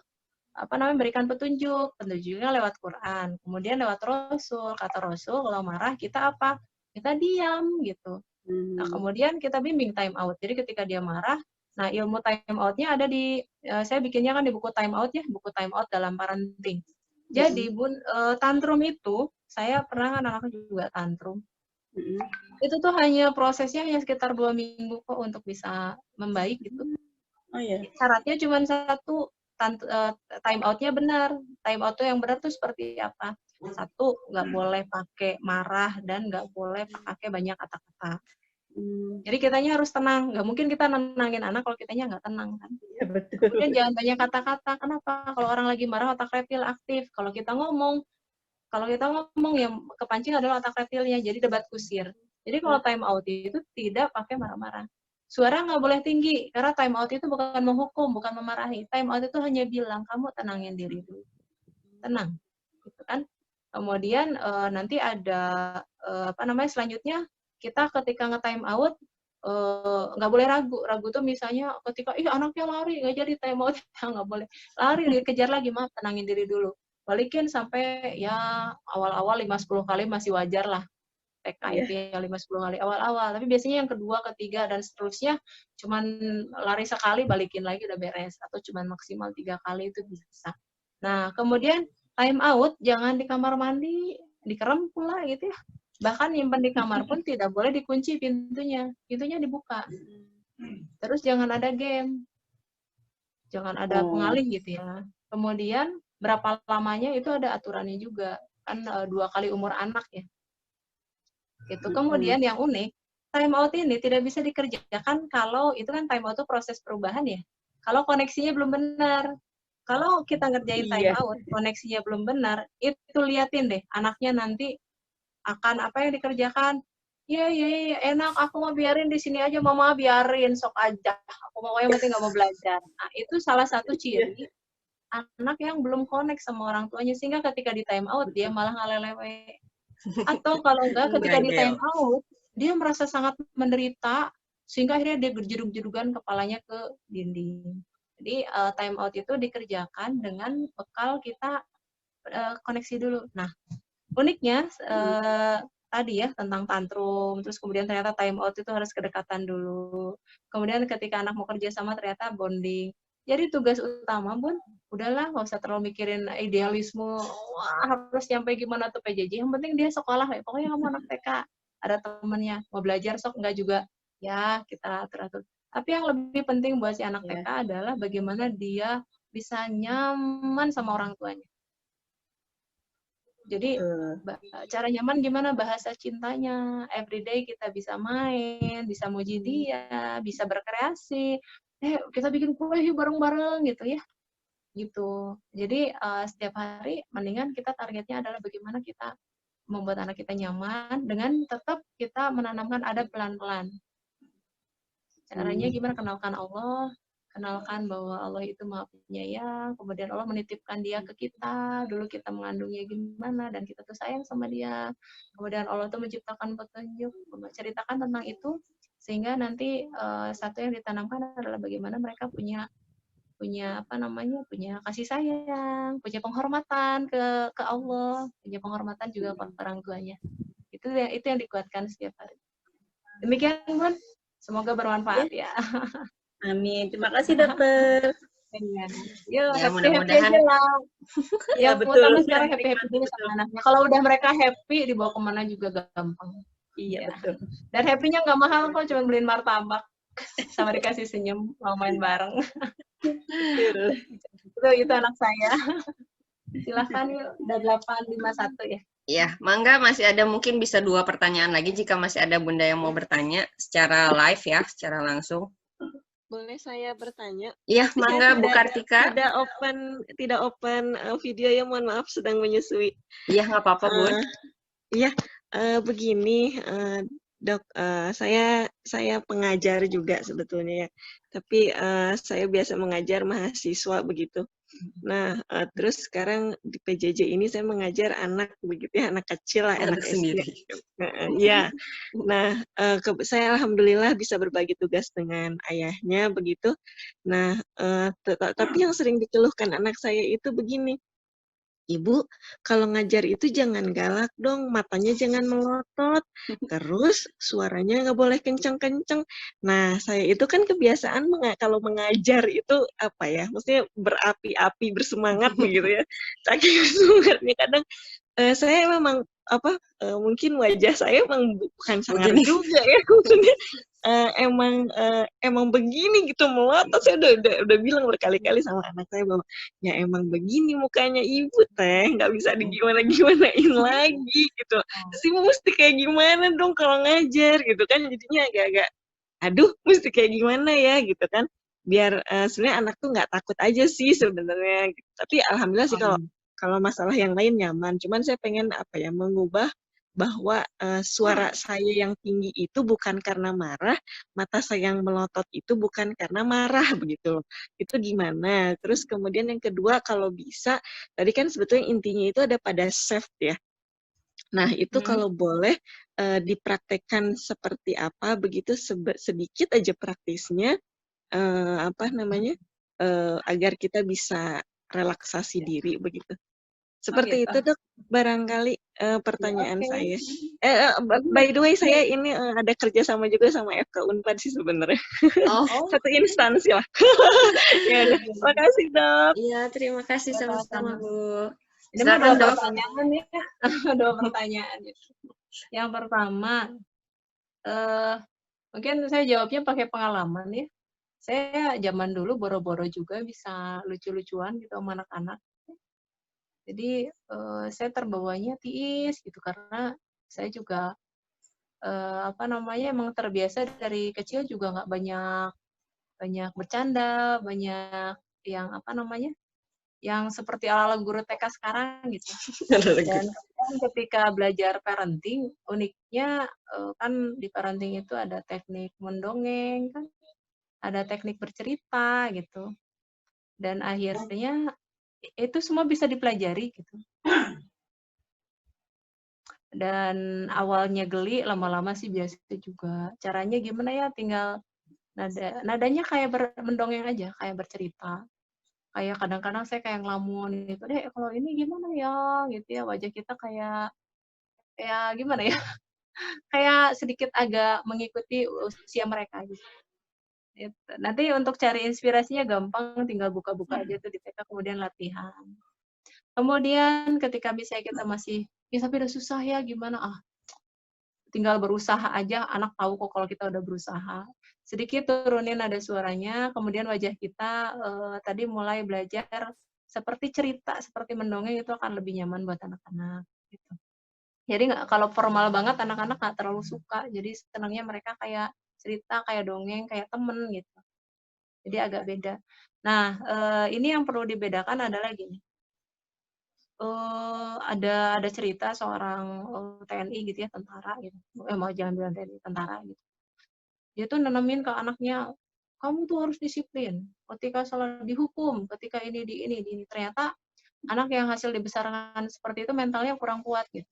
berikan petunjuknya lewat Quran, kemudian lewat Rasul. Kata Rasul kalau marah kita apa? Kita diam gitu. Nah kemudian kita bimbing time out. Jadi ketika dia marah, nah ilmu time out-nya ada di saya bikinnya kan di buku time out ya, buku time out dalam parenting. Jadi tantrum itu, saya pernah anak-anak juga tantrum. Itu tuh prosesnya hanya sekitar 2 minggu kok untuk bisa membaik gitu. Oh iya. Syaratnya cuma satu, time out-nya benar. Time out tuh yang benar tuh seperti apa? Satu, nggak boleh pakai marah dan nggak boleh pakai banyak kata-kata. Jadi kitanya harus tenang. Nggak mungkin kita nenangin anak kalau kitanya nggak tenang kan. Ya, betul. Kemudian jangan banyak kata-kata. Kenapa? Kalau orang lagi marah otak reptil aktif. Kalau kita ngomong yang kepancing adalah otak reptilnya. Jadi debat kusir. Jadi kalau time out itu tidak pakai marah-marah. Suara nggak boleh tinggi, karena time out itu bukan menghukum, bukan memarahi. Time out itu hanya bilang, kamu tenangin diri dulu. Tenang. Gitu kan. Kemudian nanti ada selanjutnya kita ketika nge-time out nggak boleh ragu. Ragu tuh misalnya ketika anaknya lari nggak jadi time out, nggak boleh lari, dikejar lagi, maaf, tenangin diri dulu. Balikin sampai ya awal-awal 5-10 kali masih wajar lah. TK itu ya 5-10 kali awal-awal. Tapi biasanya yang kedua, ketiga, dan seterusnya cuman lari sekali balikin lagi udah beres. Atau cuman maksimal 3 kali itu bisa. Nah, kemudian time out jangan di kamar mandi, dikerem pula gitu ya. Bahkan nyimpen di kamar pun tidak boleh dikunci pintunya. Pintunya dibuka. Terus jangan ada game. Jangan ada pengalih gitu ya. Kemudian berapa lamanya itu ada aturannya juga. Kan 2 kali umur anak ya. Gitu. Kemudian yang unik, time out ini tidak bisa dikerjakan kalau itu kan time out itu proses perubahan ya. Kalau koneksinya belum benar. Kalau kita ngerjain time out, koneksinya belum benar, itu liatin deh anaknya nanti akan apa yang dikerjakan. Iya, enak, aku mau biarin di sini aja, mama biarin, sok aja. Aku mau yang penting nggak mau belajar. Nah, itu salah satu ciri anak yang belum connect sama orang tuanya, sehingga ketika di time out, dia malah ngalelewe. Atau kalau enggak, ketika di time out, dia merasa sangat menderita, sehingga akhirnya dia gerjedug-jedugan kepalanya ke dinding. Jadi, time out itu dikerjakan dengan bekal kita koneksi dulu. Nah, uniknya, tadi ya, tentang tantrum, terus kemudian ternyata time out itu harus kedekatan dulu. Kemudian ketika anak mau kerja sama, ternyata bonding. Jadi tugas utama, Bun, udahlah, nggak usah terlalu mikirin idealisme, wah harus nyampe gimana tuh PJJ, yang penting dia sekolah, ya. Pokoknya kamu anak TK, ada temennya, mau belajar sok nggak juga, ya kita atur-atur. Tapi yang lebih penting buat si anak TK adalah bagaimana dia bisa nyaman sama orang tuanya. Jadi cara nyaman gimana, bahasa cintanya, everyday kita bisa main, bisa muji dia, bisa berkreasi, kita bikin kue yuk bareng-bareng gitu ya. Gitu. Jadi setiap hari mendingan kita targetnya adalah bagaimana kita membuat anak kita nyaman dengan tetap kita menanamkan adab pelan-pelan. Caranya gimana? Kenalkan Allah, kenalkan bahwa Allah itu Maha Penyayang, kemudian Allah menitipkan dia ke kita, dulu kita mengandungnya gimana, dan kita tuh sayang sama dia. Kemudian Allah tuh menciptakan petunjuk, menceritakan tentang itu, sehingga nanti satu yang ditanamkan adalah bagaimana mereka punya kasih sayang, punya penghormatan ke Allah, punya penghormatan juga ke orang tuanya. Itu yang dikuatkan setiap hari. Demikian, Bun. Semoga bermanfaat ya. Amin. Terima kasih, Dokter. Ya, happy aja lah. Ya, betul. Sekarang happy dulu sama anaknya. Kalau udah mereka happy, dibawa kemana juga gampang. Iya, betul. Dan happy-nya nggak mahal kok, cuma beliin martabak. Sama dikasih senyum, mau main bareng. Itu anak saya. Silahkan yuk, udah 851 ya. Ya, mangga masih ada mungkin bisa 2 pertanyaan lagi jika masih ada Bunda yang mau bertanya secara live ya, secara langsung. Boleh saya bertanya? Iya, mangga Bu Kartika. Tidak open video ya, mohon maaf sedang menyusui. Iya, nggak apa-apa, Bun. Iya, begini, Dok, saya pengajar juga sebetulnya ya. Tapi saya biasa mengajar mahasiswa begitu. Nah, terus sekarang di PJJ ini saya mengajar anak begitu ya, anak kecil lah, anak SD. Iya. Nah, saya alhamdulillah bisa berbagi tugas dengan ayahnya begitu. Nah, tapi yang sering dikeluhkan anak saya itu begini. Ibu, kalau ngajar itu jangan galak dong, matanya jangan melotot, terus suaranya nggak boleh kenceng-kenceng. Nah, saya itu kan kebiasaan kalau mengajar itu apa ya, maksudnya berapi-api, bersemangat begitu ya. Saking bersemangatnya kadang saya memang mungkin wajah saya memang bukan sangar juga ya, maksudnya emang begini gitu melotot. Saya udah bilang berkali-kali sama anak saya bahwa ya emang begini mukanya ibu teh, nggak bisa digimana-gimanain lagi gitu. Terus ibu mesti kayak gimana dong kalau ngajar gitu kan, jadinya agak-agak aduh mesti kayak gimana ya gitu kan, biar sebenarnya anak tuh nggak takut aja sih sebenarnya gitu. Tapi alhamdulillah sih kalau masalah yang lain nyaman, cuman saya pengen apa ya, mengubah bahwa suara saya yang tinggi itu bukan karena marah, mata saya yang melotot itu bukan karena marah begitu loh. Itu gimana? Terus kemudian yang kedua, kalau bisa tadi kan sebetulnya intinya itu ada pada safe ya. Nah, itu kalau boleh dipraktekkan seperti apa begitu, sedikit aja praktisnya, apa namanya, agar kita bisa relaksasi diri begitu. Seperti itu Dok, barangkali pertanyaan saya. By the way, saya ini ada kerja sama juga sama FK Unpad sih sebenarnya. Satu instansi lah. Ya udah, makasih Dok. Iya, terima kasih sama-sama Bu. Ini mah dua pertanyaan ya, dua pertanyaan. Yang pertama, mungkin saya jawabnya pakai pengalaman ya. Saya zaman dulu boro-boro juga bisa lucu-lucuan gitu sama anak-anak. Jadi saya terbawanya tiis gitu karena saya juga apa namanya, emang terbiasa dari kecil juga nggak banyak bercanda, banyak yang apa namanya, yang seperti ala-ala guru TK sekarang gitu. Dan ketika belajar parenting, uniknya kan di parenting itu ada teknik mendongeng kan, ada teknik bercerita gitu. Dan akhirnya itu semua bisa dipelajari gitu. Dan awalnya geli, lama-lama sih biasa juga. Caranya gimana ya, tinggal nadanya kayak mendongeng aja, kayak bercerita. Kayak kadang-kadang saya kayak ngelamun gitu, deh kalau ini gimana ya, gitu ya, wajah kita kayak gimana ya, kayak sedikit agak mengikuti usia mereka gitu. Nanti untuk cari inspirasinya gampang, tinggal buka-buka aja tuh di TK, kemudian latihan. Kemudian ketika misalnya kita masih, ya tapi udah susah ya, gimana, tinggal berusaha aja, anak tahu kok kalau kita udah berusaha. Sedikit turunin nada suaranya, kemudian wajah kita tadi mulai belajar seperti cerita, seperti mendongeng, itu akan lebih nyaman buat anak-anak. Gitu. Jadi kalau formal banget, anak-anak nggak terlalu suka. Jadi senangnya mereka kayak cerita, kayak dongeng, kayak temen gitu. Jadi agak beda. Nah, ini yang perlu dibedakan adalah gini. Ada cerita seorang TNI gitu ya, tentara gitu. Mau jangan bilang TNI, tentara gitu. Dia tuh nenemin ke anaknya, kamu tuh harus disiplin. Ketika salah dihukum, ketika ini. Ternyata anak yang hasil dibesarkan seperti itu mentalnya kurang kuat gitu.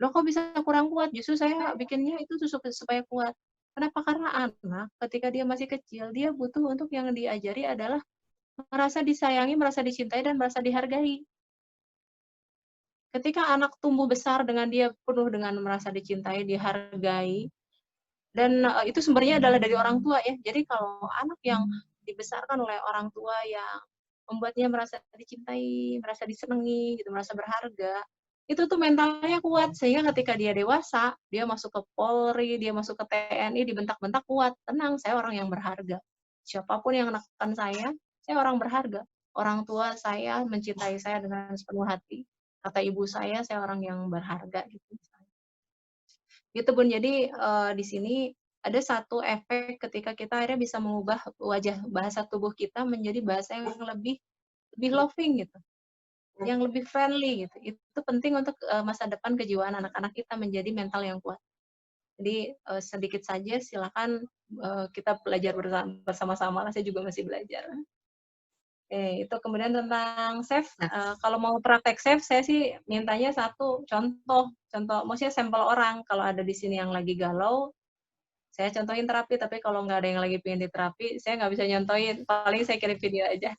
Loh kok bisa kurang kuat? Justru saya bikinnya itu supaya kuat. Kenapa? Karena anak ketika dia masih kecil, dia butuh untuk yang diajari adalah merasa disayangi, merasa dicintai, dan merasa dihargai. Ketika anak tumbuh besar dengan dia penuh dengan merasa dicintai, dihargai, dan itu sumbernya adalah dari orang tua ya. Jadi kalau anak yang dibesarkan oleh orang tua yang membuatnya merasa dicintai, merasa disenangi, gitu, merasa berharga, itu tuh mentalnya kuat, sehingga ketika dia dewasa, dia masuk ke Polri, dia masuk ke TNI, dibentak-bentak kuat, tenang, saya orang yang berharga. Siapapun yang menekan saya orang berharga. Orang tua saya mencintai saya dengan sepenuh hati. Kata ibu saya orang yang berharga gitu. Gitu Bun, jadi di sini ada satu efek ketika kita akhirnya bisa mengubah wajah bahasa tubuh kita menjadi bahasa yang lebih loving gitu, yang lebih friendly gitu. Itu penting untuk masa depan kejiwaan anak-anak kita menjadi mental yang kuat. Jadi sedikit saja, silakan kita belajar bersama-sama. Saya juga masih belajar. Oke, itu kemudian tentang safe. Kalau mau praktek safe, saya sih mintanya satu contoh, maksudnya sampel orang. Kalau ada di sini yang lagi galau, saya contohin terapi. Tapi kalau nggak ada yang lagi pengen diterapi, saya nggak bisa nyontohin. Paling saya kirim video aja.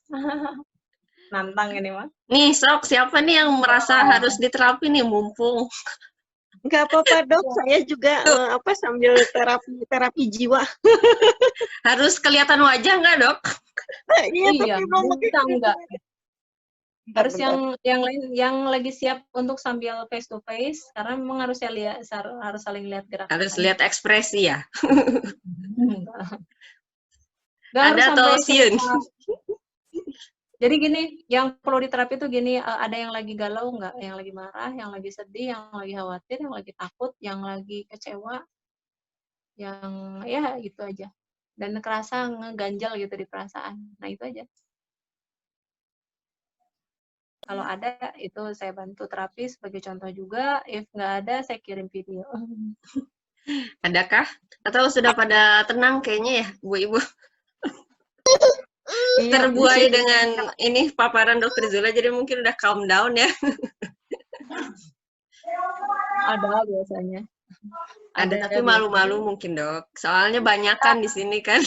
Nantang ini mah. Nih, Sok, siapa nih yang merasa harus diterapi nih, mumpung? Nggak apa-apa Dok, saya juga sambil terapi jiwa. Harus kelihatan wajah nggak Dok? Iya, bisa enggak. Harus yang lain yang lagi siap untuk sambil face to face, karena memang harus saling lihat gerakan. Harus lihat ekspresi ya. Nggak harus Ada atau sampai siun? Jadi gini, yang perlu diterapi itu gini, ada yang lagi galau nggak, yang lagi marah, yang lagi sedih, yang lagi khawatir, yang lagi takut, yang lagi kecewa, yang ya gitu aja. Dan kerasa ngeganjal gitu di perasaan. Nah itu aja. Kalau ada, itu saya bantu terapi sebagai contoh juga. If nggak ada, saya kirim video. Adakah? Atau sudah pada tenang kayaknya ya, Bu Ibu? Iya, Terbuai dengan ini paparan Dokter Zula, jadi mungkin udah calm down ya. ada biasanya. Ada tapi malu-malu mungkin, Dok. Soalnya banyak kan di sini kan.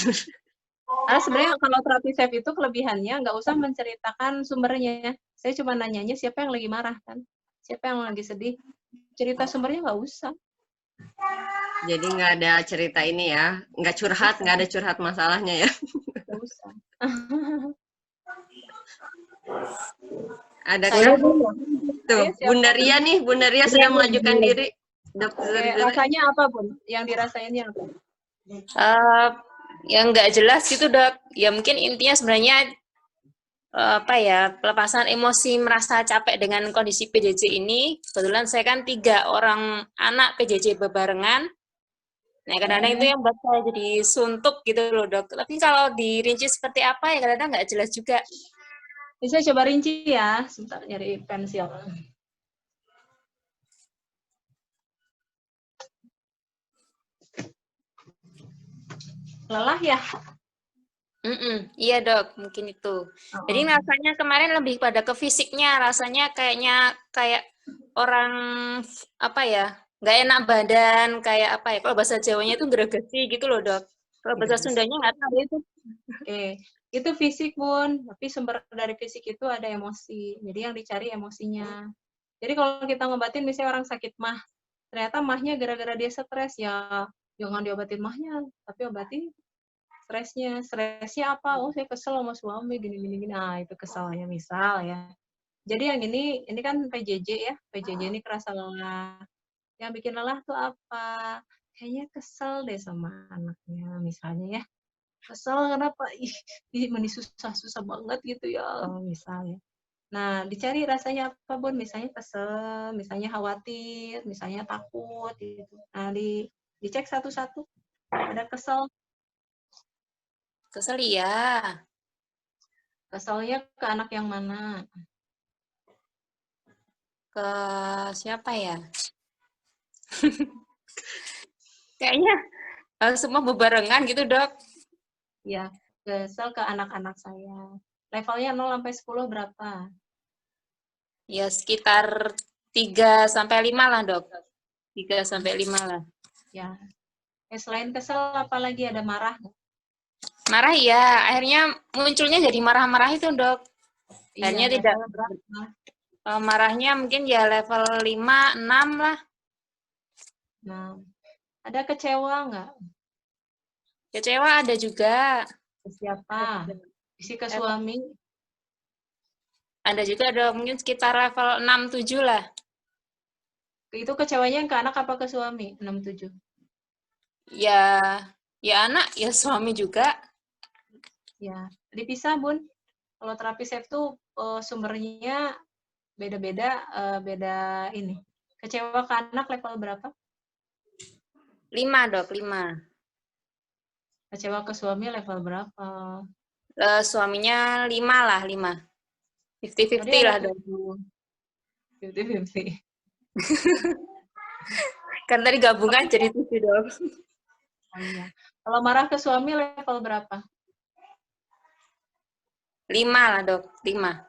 Karena sebenarnya kalau terapi self itu kelebihannya nggak usah menceritakan sumbernya. Saya cuma nanyanya siapa yang lagi marah kan, siapa yang lagi sedih. Cerita sumbernya nggak usah. Jadi nggak ada cerita ini ya, nggak curhat, nggak ada curhat masalahnya ya. Nggak usah. Ada Saya kan? Tuh, Bunda Ria nih, Bunda Ria sudah mengajukan diri. Oke, rasanya apa, Bun? Yang dirasainnya apa? Yang nggak jelas gitu, Dok. Ya mungkin intinya sebenarnya apa ya, pelepasan emosi merasa capek dengan kondisi PJJ ini. Kebetulan saya kan 3 orang anak PJJ bebarengan. Nah, kadang-kadang itu yang buat saya jadi suntuk gitu loh, Dok. Tapi kalau dirinci seperti apa ya kadang-kadang nggak jelas juga. Bisa coba rinci ya, sebentar nyari pensil. Lelah ya? Iya, Dok, mungkin itu. Jadi rasanya kemarin lebih pada ke fisiknya, rasanya kayak orang apa ya, nggak enak badan, kayak apa ya, kalau bahasa Jawanya itu gregesi gitu loh, Dok. Kalau bahasa Sundanya nggak tahu itu. Oke, itu fisik, Bun. Tapi sumber dari fisik itu ada emosi. Jadi yang dicari emosinya. Jadi kalau kita ngobatin misalnya orang sakit mah, ternyata mahnya gara-gara dia stres, ya jangan diobatin mahnya, tapi obati stresnya. Stresnya apa? Oh, saya kesel sama suami, gini. Nah, itu kesalnya misal ya. Jadi yang ini kan PJJ ya. PJJ ini kerasa lelah. Yang bikin lelah tuh apa? Kayaknya kesel deh sama anaknya, misalnya ya. Kesel kenapa? Ih, susah-susah banget gitu ya, misalnya. Nah, dicari rasanya apa, Bun? Misalnya kesel, misalnya khawatir, misalnya takut, gitu. Nah, dicek satu-satu. Ada kesel. Kesel ya. Keselnya ke anak yang mana? Ke siapa ya? Kayaknya semua bebarengan gitu, Dok. Ya, kesel ke anak-anak saya. Levelnya 0 sampai 10 berapa? Ya sekitar 3-5 lah, Dok. 3-5 lah. Ya. Selain kesel, apalagi ada marah? Marah ya, akhirnya munculnya jadi marah-marah itu, Dok. Akhirnya Iya, tidak berapa? marahnya mungkin ya level 5-6 lah. Nah, ada kecewa nggak? Kecewa ada juga. Ke siapa? Isi ke suami? Ada juga, Dok. Mungkin sekitar level 6-7 lah. Itu kecewanya ke anak apa ke suami? 6-7? Ya anak, ya suami juga. Ya, dipisah, Bun. Kalau terapi self tuh sumbernya beda-beda, beda ini. Kecewa ke anak level berapa? 5, Dok, 5. Kecewa ke suami level berapa? Suaminya 5 lah, 5. 50-50 lah, Dok. 50-50. Kan tadi gabungan jadi 7, Dok. Oh iya. Kalau marah ke suami level berapa? 5 lah, Dok. 5.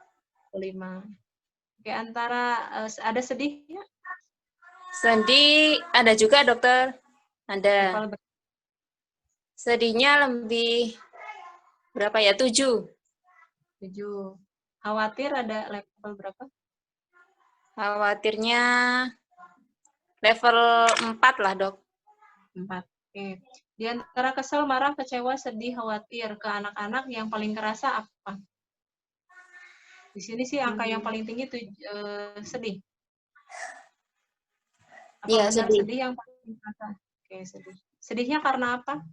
5. Oke, antara ada sedih ya? Sedih ada juga, Dokter. Ada. Level berapa? Sedihnya lebih berapa ya? 7. 7. Khawatir ada level berapa? Khawatirnya level 4 lah, Dok. 4. Oke. Di antara kesel, marah, kecewa, sedih, khawatir ke anak-anak yang paling kerasa apa? Di sini sih angka yang paling tinggi itu sedih. Apa Iya, benar sedih. sedih yang paling terasa? Oke, sedih. Sedihnya karena apa?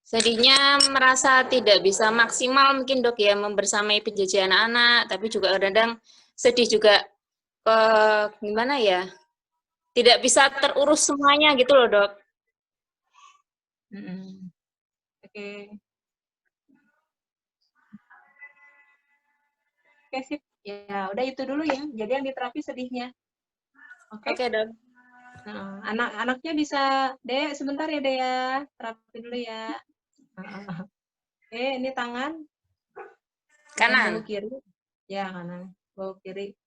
Sedihnya merasa tidak bisa maksimal mungkin dok ya membersamai PJJ anak-anak, tapi juga kadang sedih juga gimana ya, tidak bisa terurus semuanya gitu loh dok. Oke. Oke sip. Ya udah itu dulu ya. Jadi yang diterapi sedihnya. Oke. Oke dok. Nah, anak-anaknya bisa, Dek, sebentar ya Dek ya. Terapi dulu ya. Oke, ini tangan. Kanan. Bahu kiri. Ya, kanan. Bahu kiri.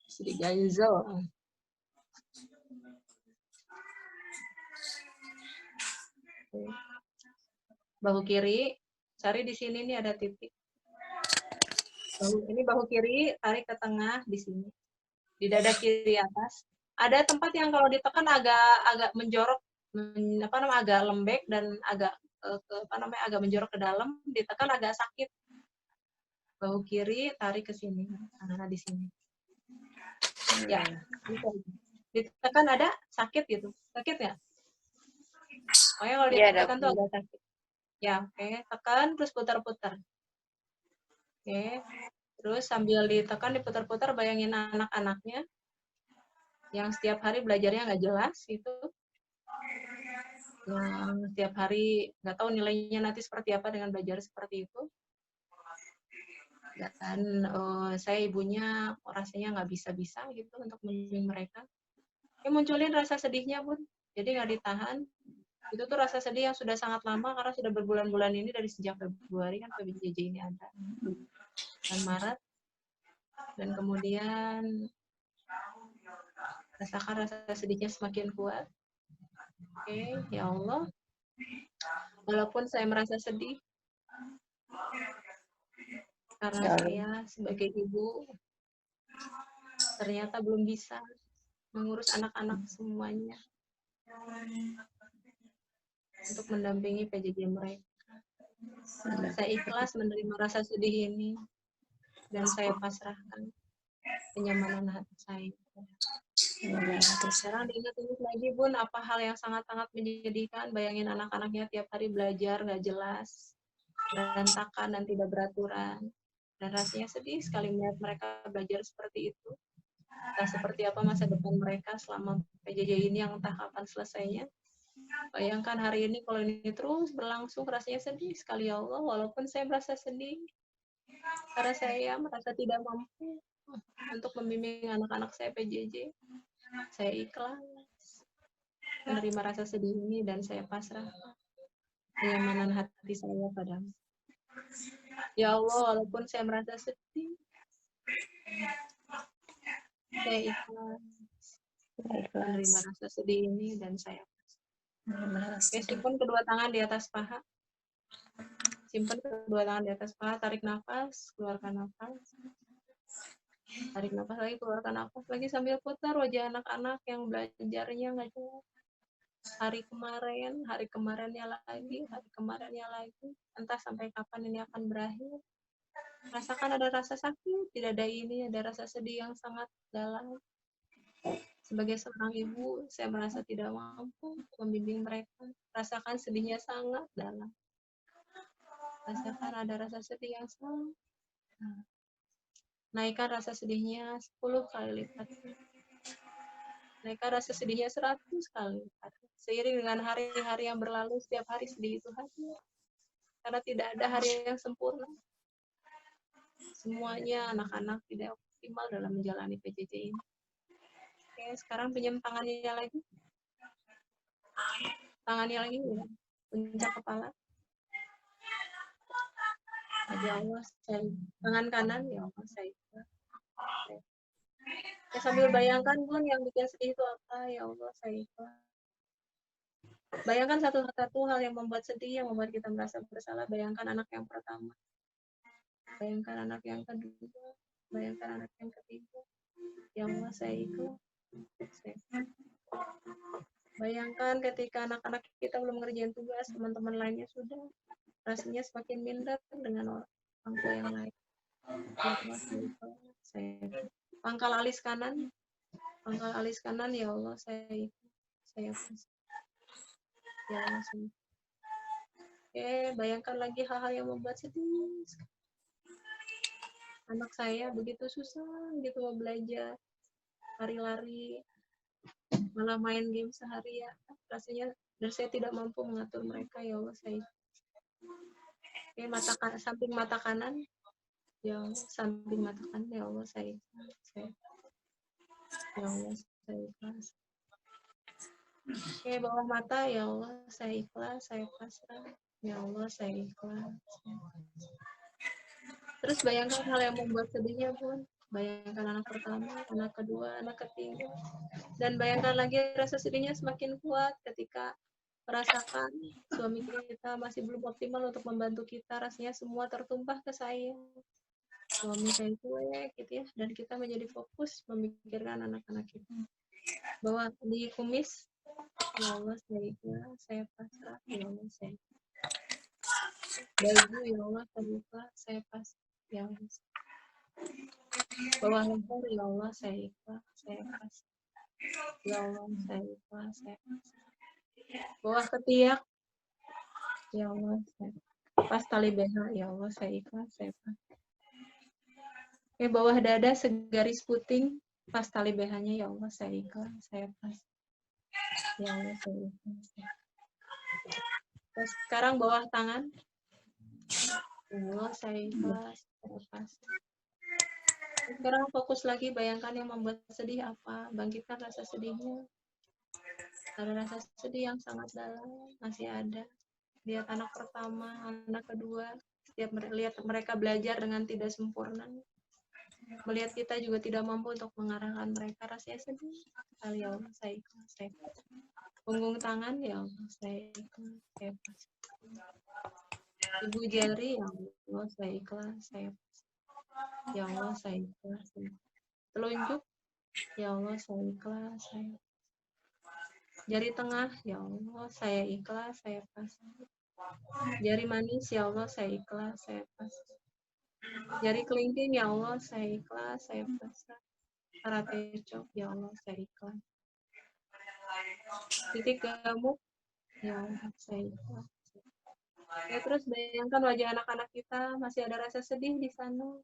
Sedih Gaizal. Bahu kiri, cari di sini nih ada titik. Ini bahu kiri, tarik ke tengah di sini. Di dada kiri atas. Ada tempat yang kalau ditekan agak menjorok, agak lembek dan agak agak menjorok ke dalam, ditekan agak sakit. Bahu kiri tarik ke sini, nah di sini. Ya, ditekan ada sakit gitu, sakit ya? Pokoknya kalau ditekan tuh agak sakit. Ya, oke, tekan terus putar-putar. Oke, terus sambil ditekan diputar-putar, bayangin anak-anaknya yang setiap hari belajarnya nggak jelas itu. Yang setiap hari nggak tahu nilainya nanti seperti apa dengan belajar seperti itu. Dan saya ibunya rasanya nggak bisa-bisa gitu untuk membimbing mereka. Munculin rasa sedihnya Bun, jadi nggak ditahan. Itu tuh rasa sedih yang sudah sangat lama karena sudah berbulan-bulan ini dari sejak Februari kan PJJ ini ada. Dan Maret. Dan kemudian rasakan rasa sedihnya semakin kuat. Oke, ya Allah. Walaupun saya merasa sedih, karena saya sebagai ibu ternyata belum bisa mengurus anak-anak semuanya untuk mendampingi PJJ mereka. Saya ikhlas menerima rasa sedih ini dan saya pasrahkan kenyamanan hati saya. Sekarang diingat-ingat lagi Bun, apa hal yang sangat-sangat menyedihkan. Bayangin anak-anaknya tiap hari belajar nggak jelas, berantakan dan tidak beraturan. Dan rasanya sedih sekali melihat mereka belajar seperti itu. Entah seperti apa masa depan mereka selama PJJ ini yang entah kapan selesainya. Bayangkan hari ini kalau ini terus berlangsung, rasanya sedih sekali ya Allah. Walaupun saya merasa sedih, karena saya merasa tidak mampu untuk membimbing anak-anak saya PJJ. Saya ikhlas menerima rasa sedih ini dan saya pasrah kenyamanan hati saya padamu. Ya Allah, walaupun saya merasa sedih, saya ikhlas menerima rasa sedih ini dan saya Oke, simpan kedua tangan di atas paha. Simpan kedua tangan di atas paha, tarik nafas, keluarkan nafas. Tarik nafas lagi, keluarkan nafas lagi sambil putar wajah anak-anak yang belajarnya nggak jelas. Hari kemarinnya lagi. Entah sampai kapan ini akan berakhir. Rasakan ada rasa sakit, tidak ada ini, ada rasa sedih yang sangat dalam. Sebagai seorang ibu, saya merasa tidak mampu membimbing mereka. Rasakan sedihnya sangat dalam. Rasakan ada rasa sedih yang sangat. Naikkan rasa sedihnya 10 kali lipat. Naikkan rasa sedihnya 100 kali lipat. Seiring dengan hari-hari yang berlalu, setiap hari sedih itu hadir. Karena tidak ada hari yang sempurna. Semuanya anak-anak tidak optimal dalam menjalani PJJ ini. Oke, sekarang pinjam tangannya lagi. Tangannya lagi, ya. Puncak kepala. Ya Allah, tangan kanan, ya Allah, saya. Ya, sambil bayangkan Bun yang bikin sedih itu apa, ya Allah, saya. Bayangkan satu-satu hal yang membuat sedih, yang membuat kita merasa bersalah. Bayangkan anak yang pertama. Bayangkan anak yang kedua. Bayangkan anak yang ketiga. Ya Allah, saya ikhlas. Bayangkan ketika anak-anak kita belum ngerjain tugas, teman-teman lainnya sudah. rasanya semakin minder dengan orang tua yang lain. Ya Allah, saya pangkal alis kanan ya Allah, saya ya Allah, oke, bayangkan lagi hal-hal yang membuat sedih. Anak saya begitu susah gitu mau belajar, lari-lari, malah main game seharian, rasanya, dan saya tidak mampu mengatur mereka, ya Allah, saya. Oke, samping mata kanan, ya Allah, samping mata kanan, ya Allah, saya. Ya Allah, saya ikhlas. Oke, bawah mata, ya Allah, saya ikhlas, saya pasrah. Ya Allah, saya ikhlas. Terus bayangkan hal yang membuat sedihnya, Bun. Bayangkan anak pertama, anak kedua, anak ketiga. Dan bayangkan lagi rasa sedihnya semakin kuat ketika merasakan suami kita masih belum optimal untuk membantu kita. Rasanya semua tertumpah ke saya. Suami saya cuek gitu ya. Dan kita menjadi fokus memikirkan anak-anak kita. Bahwa di kumis, ya Allah, saya pasrah. Ya Allah, saya. Baju, ya Allah, saya pasrah. Ya Allah. Bawah leher, ya Allah, saya ikhlas, saya pasrah. Ya Allah, saya ikhlas, saya pasrah. Bawah ketiak, ya Allah, saya pas tali BH, ya Allah, saya ikhlas, saya pasrah. Oke, bawah dada segaris puting, pas tali BH-nya, ya Allah, saya ikhlas, saya pasrah. Ya Allah, saya ikhlas. Terus sekarang bawah tangan, ya Allah, saya ikhlas, saya pasrah. Sekarang fokus lagi, bayangkan yang membuat sedih apa, bangkitkan rasa sedihnya. Ada rasa sedih yang sangat dalam, masih ada. Lihat anak pertama, anak kedua, setiap lihat mereka belajar dengan tidak sempurna. Melihat kita juga tidak mampu untuk mengarahkan mereka, rasanya sedih. Sekali, ya Allah, saya ikhlas, saya pasrah. Punggung tangan, ya Allah, saya ikhlas, saya pasrah. Ibu jari, ya Allah, saya ikhlas, saya pasrah. Ya Allah, saya ikhlas. Telunjuk, ya Allah, saya ikhlas, saya. Jari tengah, ya Allah, saya ikhlas, saya pasrah. Jari manis, ya Allah, saya ikhlas, saya pasrah. Jari kelingking, ya Allah, saya ikhlas, saya pasrah. Karatecok, ya Allah, saya ikhlas. Titik gemuk, ya Allah, saya ikhlas. Ya, terus bayangkan wajah anak-anak kita, masih ada rasa sedih di sana.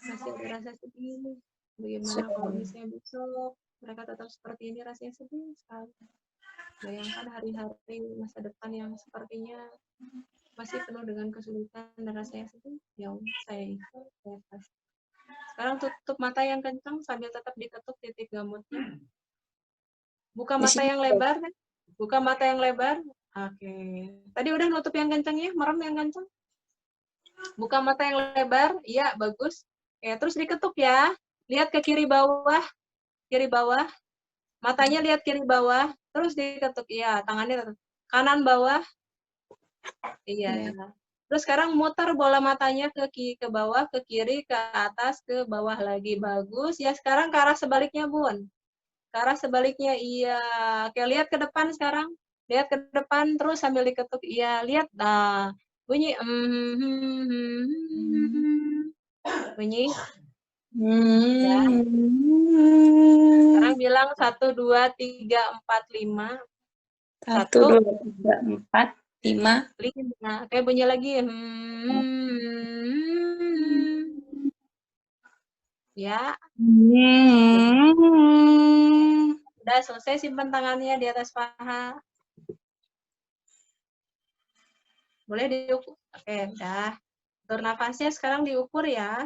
Masih ada rasa sedih. Bagaimana kalau misalnya besok mereka tetap seperti ini, rasanya sedih sekali. Bayangkan hari-hari masa depan yang sepertinya masih penuh dengan kesulitan dan rasanya sedih. Ya Allah, saya ikhlas, saya pasrah. Sekarang tutup mata yang kencang sambil tetap diketuk titik gamutnya. Buka mata yang lebar, kan? Buka mata yang lebar. Oke. Tadi udah nutup yang kencang ya, merem yang kencang. Buka mata yang lebar, iya, bagus. Ya, terus diketuk ya. Lihat ke kiri bawah. Kiri bawah. Matanya lihat kiri bawah, terus diketuk. Iya, tangannya ketuk. Kanan bawah. Iya. Terus sekarang muter bola matanya ke bawah, ke kiri, ke atas, ke bawah lagi. Bagus. Ya, sekarang ke arah sebaliknya, Bun. Ke arah sebaliknya, iya. Oke, lihat ke depan sekarang. Lihat ke depan terus sambil diketuk. Iya, lihat. Nah, bunyi. Bunyi. Ya. Sekarang bilang 1, 2, 3, 4, 5. 1, 2, 3, 4, 5. 5. Oke, bunyi lagi. Ya. Udah selesai, simpan tangannya di atas paha. Boleh diukur. Oke, udah. Atur nafasnya sekarang diukur ya.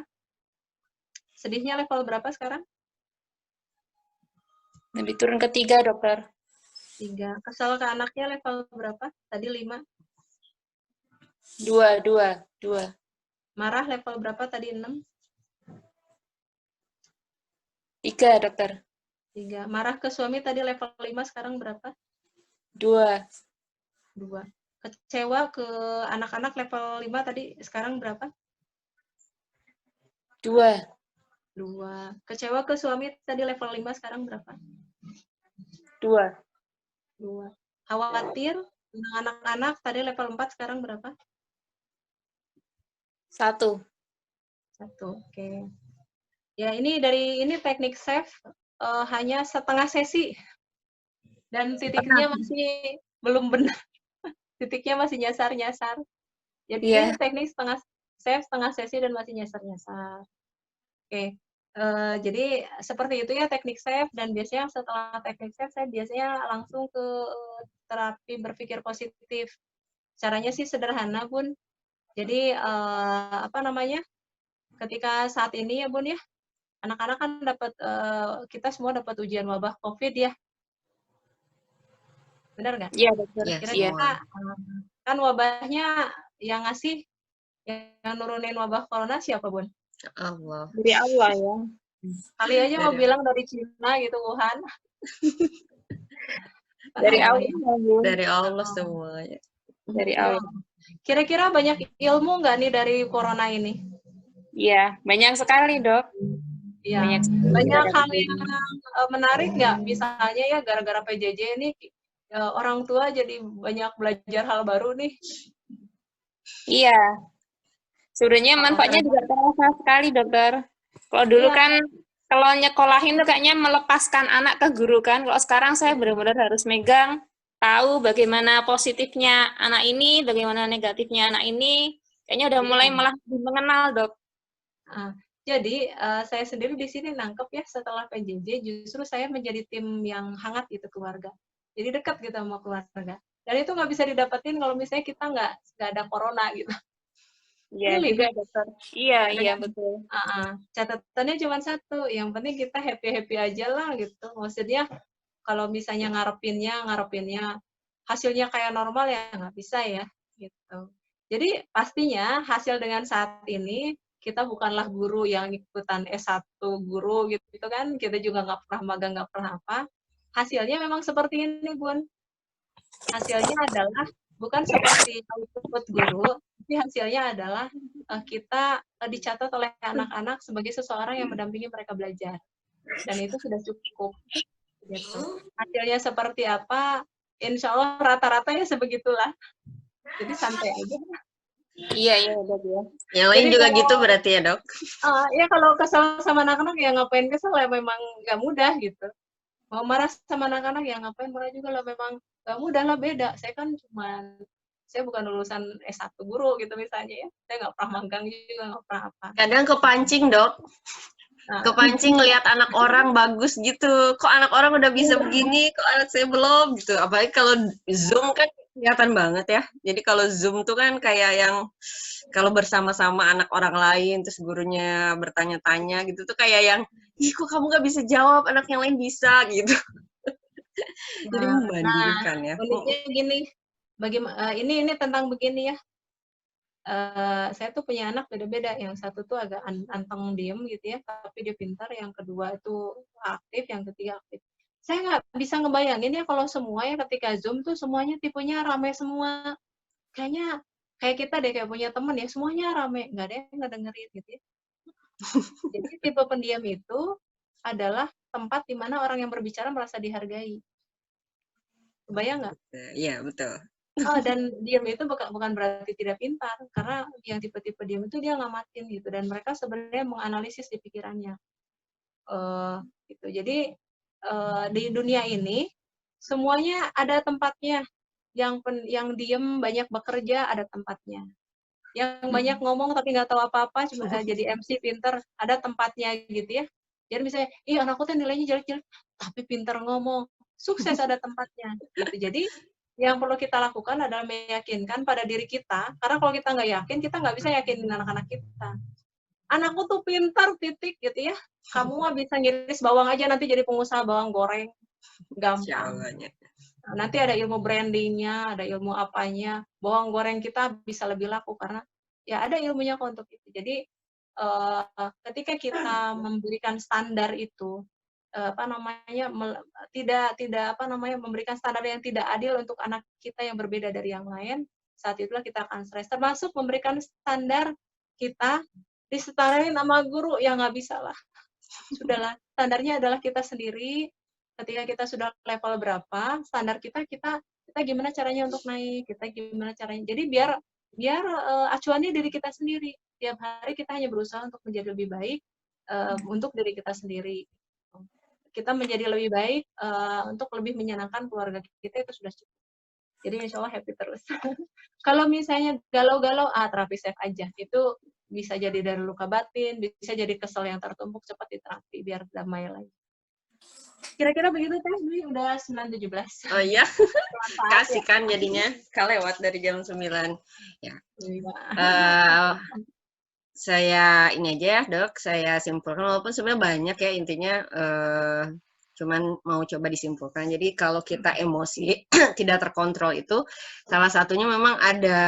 Sedihnya level berapa sekarang? Lebih turun ke 3, dokter. 3. Kesal ke anaknya level berapa? Tadi 5. 2. Marah level berapa? Tadi 6. 3, dokter. 3. Marah ke suami tadi level 5, sekarang berapa? 2. Kecewa ke anak-anak level 5 tadi, sekarang berapa? 2. Kecewa ke suami tadi level 5, sekarang berapa? 2. Khawatir Anak-anak tadi level 4 sekarang berapa? 1. 1, oke. Ya, ini dari ini teknik save hanya setengah sesi. Dan titiknya masih belum benar. Titiknya masih nyasar-nyasar. Jadi Iya. teknik setengah sesi dan masih nyasar-nyasar. Oke. Jadi seperti itu ya teknik save, dan biasanya setelah teknik save saya biasanya langsung ke terapi berpikir positif. Caranya sih sederhana, Bun. Jadi apa namanya? Ketika saat ini ya, Bun ya, anak-anak kan dapat kita semua dapat ujian wabah COVID ya. Benar nggak? Iya, dokter. Iya, Kira-kira kan wabahnya yang ngasih, yang nurunin wabah corona siapa, Bun? Allah. Dari Allah ya. Kali aja mau bilang dari Cina gitu, Wuhan. Dari Allah, Bu. Dari Allah semuanya. Dari Allah. Kira-kira banyak ilmu nggak nih dari corona ini? Iya, banyak sekali, Dok. Iya. Banyak hal yang menarik nggak? Misalnya ya gara-gara PJJ ini orang tua jadi banyak belajar hal baru nih. Iya. Sebenarnya manfaatnya juga terasa sekali, dokter. Kalau dulu kan, kalau nyekolahin tuh kayaknya melepaskan anak ke guru kan. Kalau sekarang saya benar-benar harus megang, tahu bagaimana positifnya anak ini, bagaimana negatifnya anak ini. Kayaknya udah mulai malah mengenal, Dok. Jadi saya sendiri di sini nangkep ya, setelah PJJ justru saya menjadi tim yang hangat gitu keluarga. Jadi dekat gitu sama keluarga. Dan itu nggak bisa didapetin kalau misalnya kita nggak ada corona gitu. Iya juga, dokter. Iya, betul. Catatannya cuma satu, yang penting kita happy-happy aja lah gitu. Maksudnya kalau misalnya ngarepinnya hasilnya kayak normal ya nggak bisa ya gitu. Jadi pastinya hasil dengan saat ini kita bukanlah guru yang ikutan S1 guru gitu kan, kita juga nggak pernah magang, nggak pernah apa. Hasilnya memang seperti ini, Bun. Hasilnya adalah bukan seperti output guru, tapi hasilnya adalah kita dicatat oleh anak-anak sebagai seseorang yang mendampingi mereka belajar. Dan itu sudah cukup. Gitu. Hasilnya seperti apa, insya Allah rata-rata ya sebegitulah. Jadi santai aja. Iya, Dok ya. Yang lain juga gitu berarti ya, Dok? Ya kalau kesel sama anak-anak ya ngapain kesel ya, memang nggak mudah gitu. Mau marah sama anak-anak ya ngapain marah juga lah, memang nggak mudah lah, beda. Saya bukan lulusan S1 guru gitu misalnya ya. Saya nggak pernah magang juga, nggak pernah apa. Kadang kepancing, Dok. Kepancing ngelihat anak orang bagus gitu. Kok anak orang udah bisa begini, kok anak saya belum gitu. Apalagi kalau Zoom kan kelihatan banget ya. Jadi kalau Zoom tuh kan kayak yang kalau bersama-sama anak orang lain, terus gurunya bertanya-tanya gitu tuh kayak yang, ih kok kamu nggak bisa jawab, anak yang lain bisa gitu. Jadi membandingkan ya. Uniknya gini, ini tentang begini ya. Saya tuh punya anak beda-beda. Yang satu tuh agak anteng diem gitu ya, tapi dia pintar. Yang kedua itu aktif, yang ketiga aktif. Saya nggak bisa ngebayangin ya kalau semua ya ketika Zoom tuh semuanya tipenya rame semua. Kayaknya kayak kita deh, kayak punya temen ya, semuanya rame, nggak ada yang ngedengerin gitu ya. Jadi tipe pendiam itu adalah tempat di mana orang yang berbicara merasa dihargai. Kebayang nggak? Iya, betul. Dan diam itu bukan berarti tidak pintar, karena yang tipe-tipe diam itu dia ngamatin gitu, dan mereka sebenarnya menganalisis di pikirannya. Gitu. Jadi di dunia ini semuanya ada tempatnya. Yang diem banyak bekerja ada tempatnya. Yang banyak ngomong tapi nggak tahu apa-apa cuma jadi MC pinter ada tempatnya gitu ya. Jadi misalnya, anakku tuh nilainya jelek-jelek tapi pinter ngomong, sukses ada tempatnya gitu. Jadi yang perlu kita lakukan adalah meyakinkan pada diri kita, karena kalau kita nggak yakin, kita nggak bisa yakinin anak-anak kita. Anakku tuh pintar, titik gitu ya. Kamu mah bisa ngiris bawang aja nanti jadi pengusaha bawang goreng, gampang. Nanti ada ilmu brandingnya, ada ilmu apanya. Bawang goreng kita bisa lebih laku karena ya ada ilmunya kok untuk itu. Jadi ketika kita memberikan standar itu, memberikan standar yang tidak adil untuk anak kita yang berbeda dari yang lain, saat itulah kita akan stres. Termasuk memberikan standar kita disetarain sama guru, yang nggak bisa lah. Sudahlah, standarnya adalah kita sendiri. Ketika kita sudah level berapa, standar kita kita gimana caranya untuk naik, kita gimana caranya. Jadi biar acuannya diri kita sendiri. Tiap hari kita hanya berusaha untuk menjadi lebih baik untuk diri kita sendiri. Kita menjadi lebih baik untuk lebih menyenangkan keluarga kita, itu sudah cukup. Jadi insya Allah happy terus. Kalau misalnya galau-galau, terapi safe aja. Itu bisa jadi dari luka batin, bisa jadi kesel yang tertumpuk, cepat diterapi biar damai lagi. Kira-kira begitu Teh, Dwi, udah 9.17. Oh iya, kasih kan jadinya kelewat dari jam 9. Ya. Saya ini aja ya Dok, saya simpulkan walaupun sebenarnya banyak ya intinya, cuman mau coba disimpulkan. Jadi kalau kita emosi tidak terkontrol itu salah satunya memang ada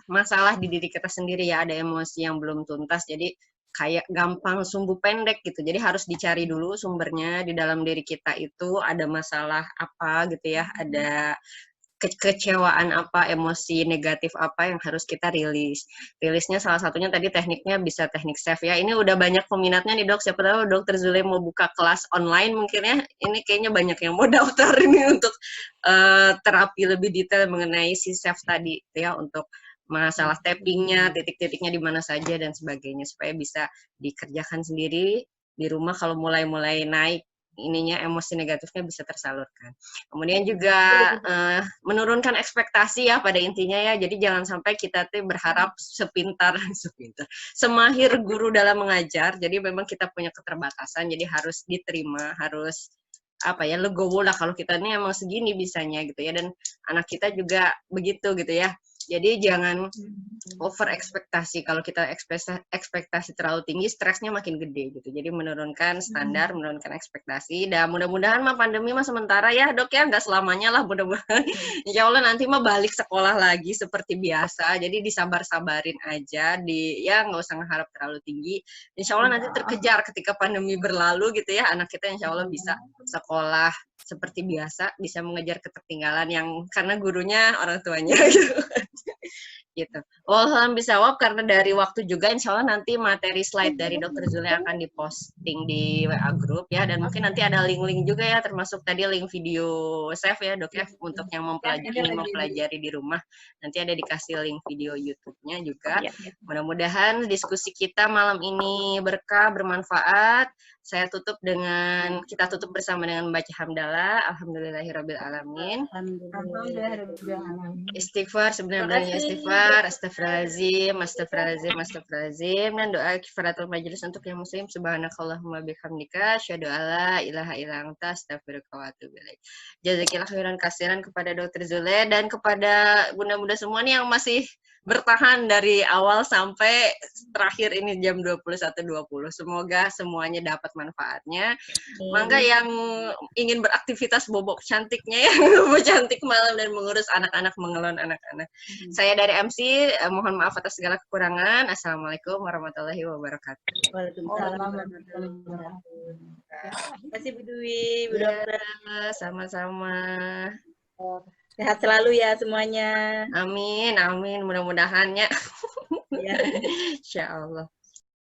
masalah di diri kita sendiri ya, ada emosi yang belum tuntas. Jadi kayak gampang sumbu pendek gitu. Jadi harus dicari dulu sumbernya di dalam diri kita itu ada masalah apa gitu ya, ada kekecewaan apa, emosi negatif apa yang harus kita rilis. Rilisnya salah satunya tadi tekniknya bisa teknik safe ya. Ini udah banyak peminatnya nih Dok. Siapa tahu Dokter Zule mau buka kelas online mungkin ya. Ini kayaknya banyak yang mau daftar ini untuk terapi lebih detail mengenai si safe tadi ya, untuk masalah tappingnya, titik-titiknya di mana saja dan sebagainya supaya bisa dikerjakan sendiri di rumah kalau mulai naik ininya emosi negatifnya bisa tersalurkan. Kemudian juga menurunkan ekspektasi ya pada intinya ya. Jadi jangan sampai kita tuh berharap semahir guru dalam mengajar. Jadi memang kita punya keterbatasan. Jadi harus diterima, harus legowo lah kalau kita ini emang segini bisanya gitu ya. Dan anak kita juga begitu gitu ya. Jadi jangan over ekspektasi. Kalau kita ekspektasi terlalu tinggi, stresnya makin gede gitu. Jadi menurunkan standar, menurunkan ekspektasi. Dan mudah-mudahan mah pandemi mah sementara ya Dok ya, nggak selamanya lah mudah-mudahan. Insya Allah nanti mah balik sekolah lagi seperti biasa. Jadi disabar-sabarin aja, ya nggak usah ngeharap terlalu tinggi. Insya Allah nanti terkejar ketika pandemi berlalu gitu ya. Anak kita insya Allah bisa sekolah seperti biasa, bisa mengejar ketertinggalan yang karena gurunya orang tuanya gitu. Wallahualam bisawab, karena dari waktu juga insya Allah nanti materi slide dari Dr. Zule akan diposting di WA group ya, dan mungkin nanti ada link-link juga ya, termasuk tadi link video save ya Dok ya, untuk yang mempelajari di rumah, nanti ada dikasih link video YouTube-nya juga. Mudah-mudahan diskusi kita malam ini berkah, bermanfaat. Kita tutup bersama dengan membaca hamdalah, alhamdulillahirabbil alamin. Istighfar sebenarnya istighfar, astagfirullahaladzim, dan doa kifaratul majelis untuk yang muslim, subhanakallahumma bihamdika, asyhadu alla ilaha illa anta, astaghfiruka wa atubu ilaik. Jazakillah khairan kasiran kepada Dr. Zule dan kepada bunda-bunda semua nih yang masih bertahan dari awal sampai terakhir ini jam 21.20. Semoga semuanya dapat manfaatnya. Mangga yang ingin beraktivitas bobok cantiknya ya, bobok cantik malam dan mengurus anak-anak, mengelon anak-anak. Saya dari MC, mohon maaf atas segala kekurangan. Assalamualaikum warahmatullahi wabarakatuh. Waalaikumsalam warahmatullahi wabarakatuh. Terima kasih Bu Dwi, Bu Dokter. Sama-sama. Sehat selalu ya semuanya. Amin, amin. Mudah-mudahan ya. Ya. Insya Allah.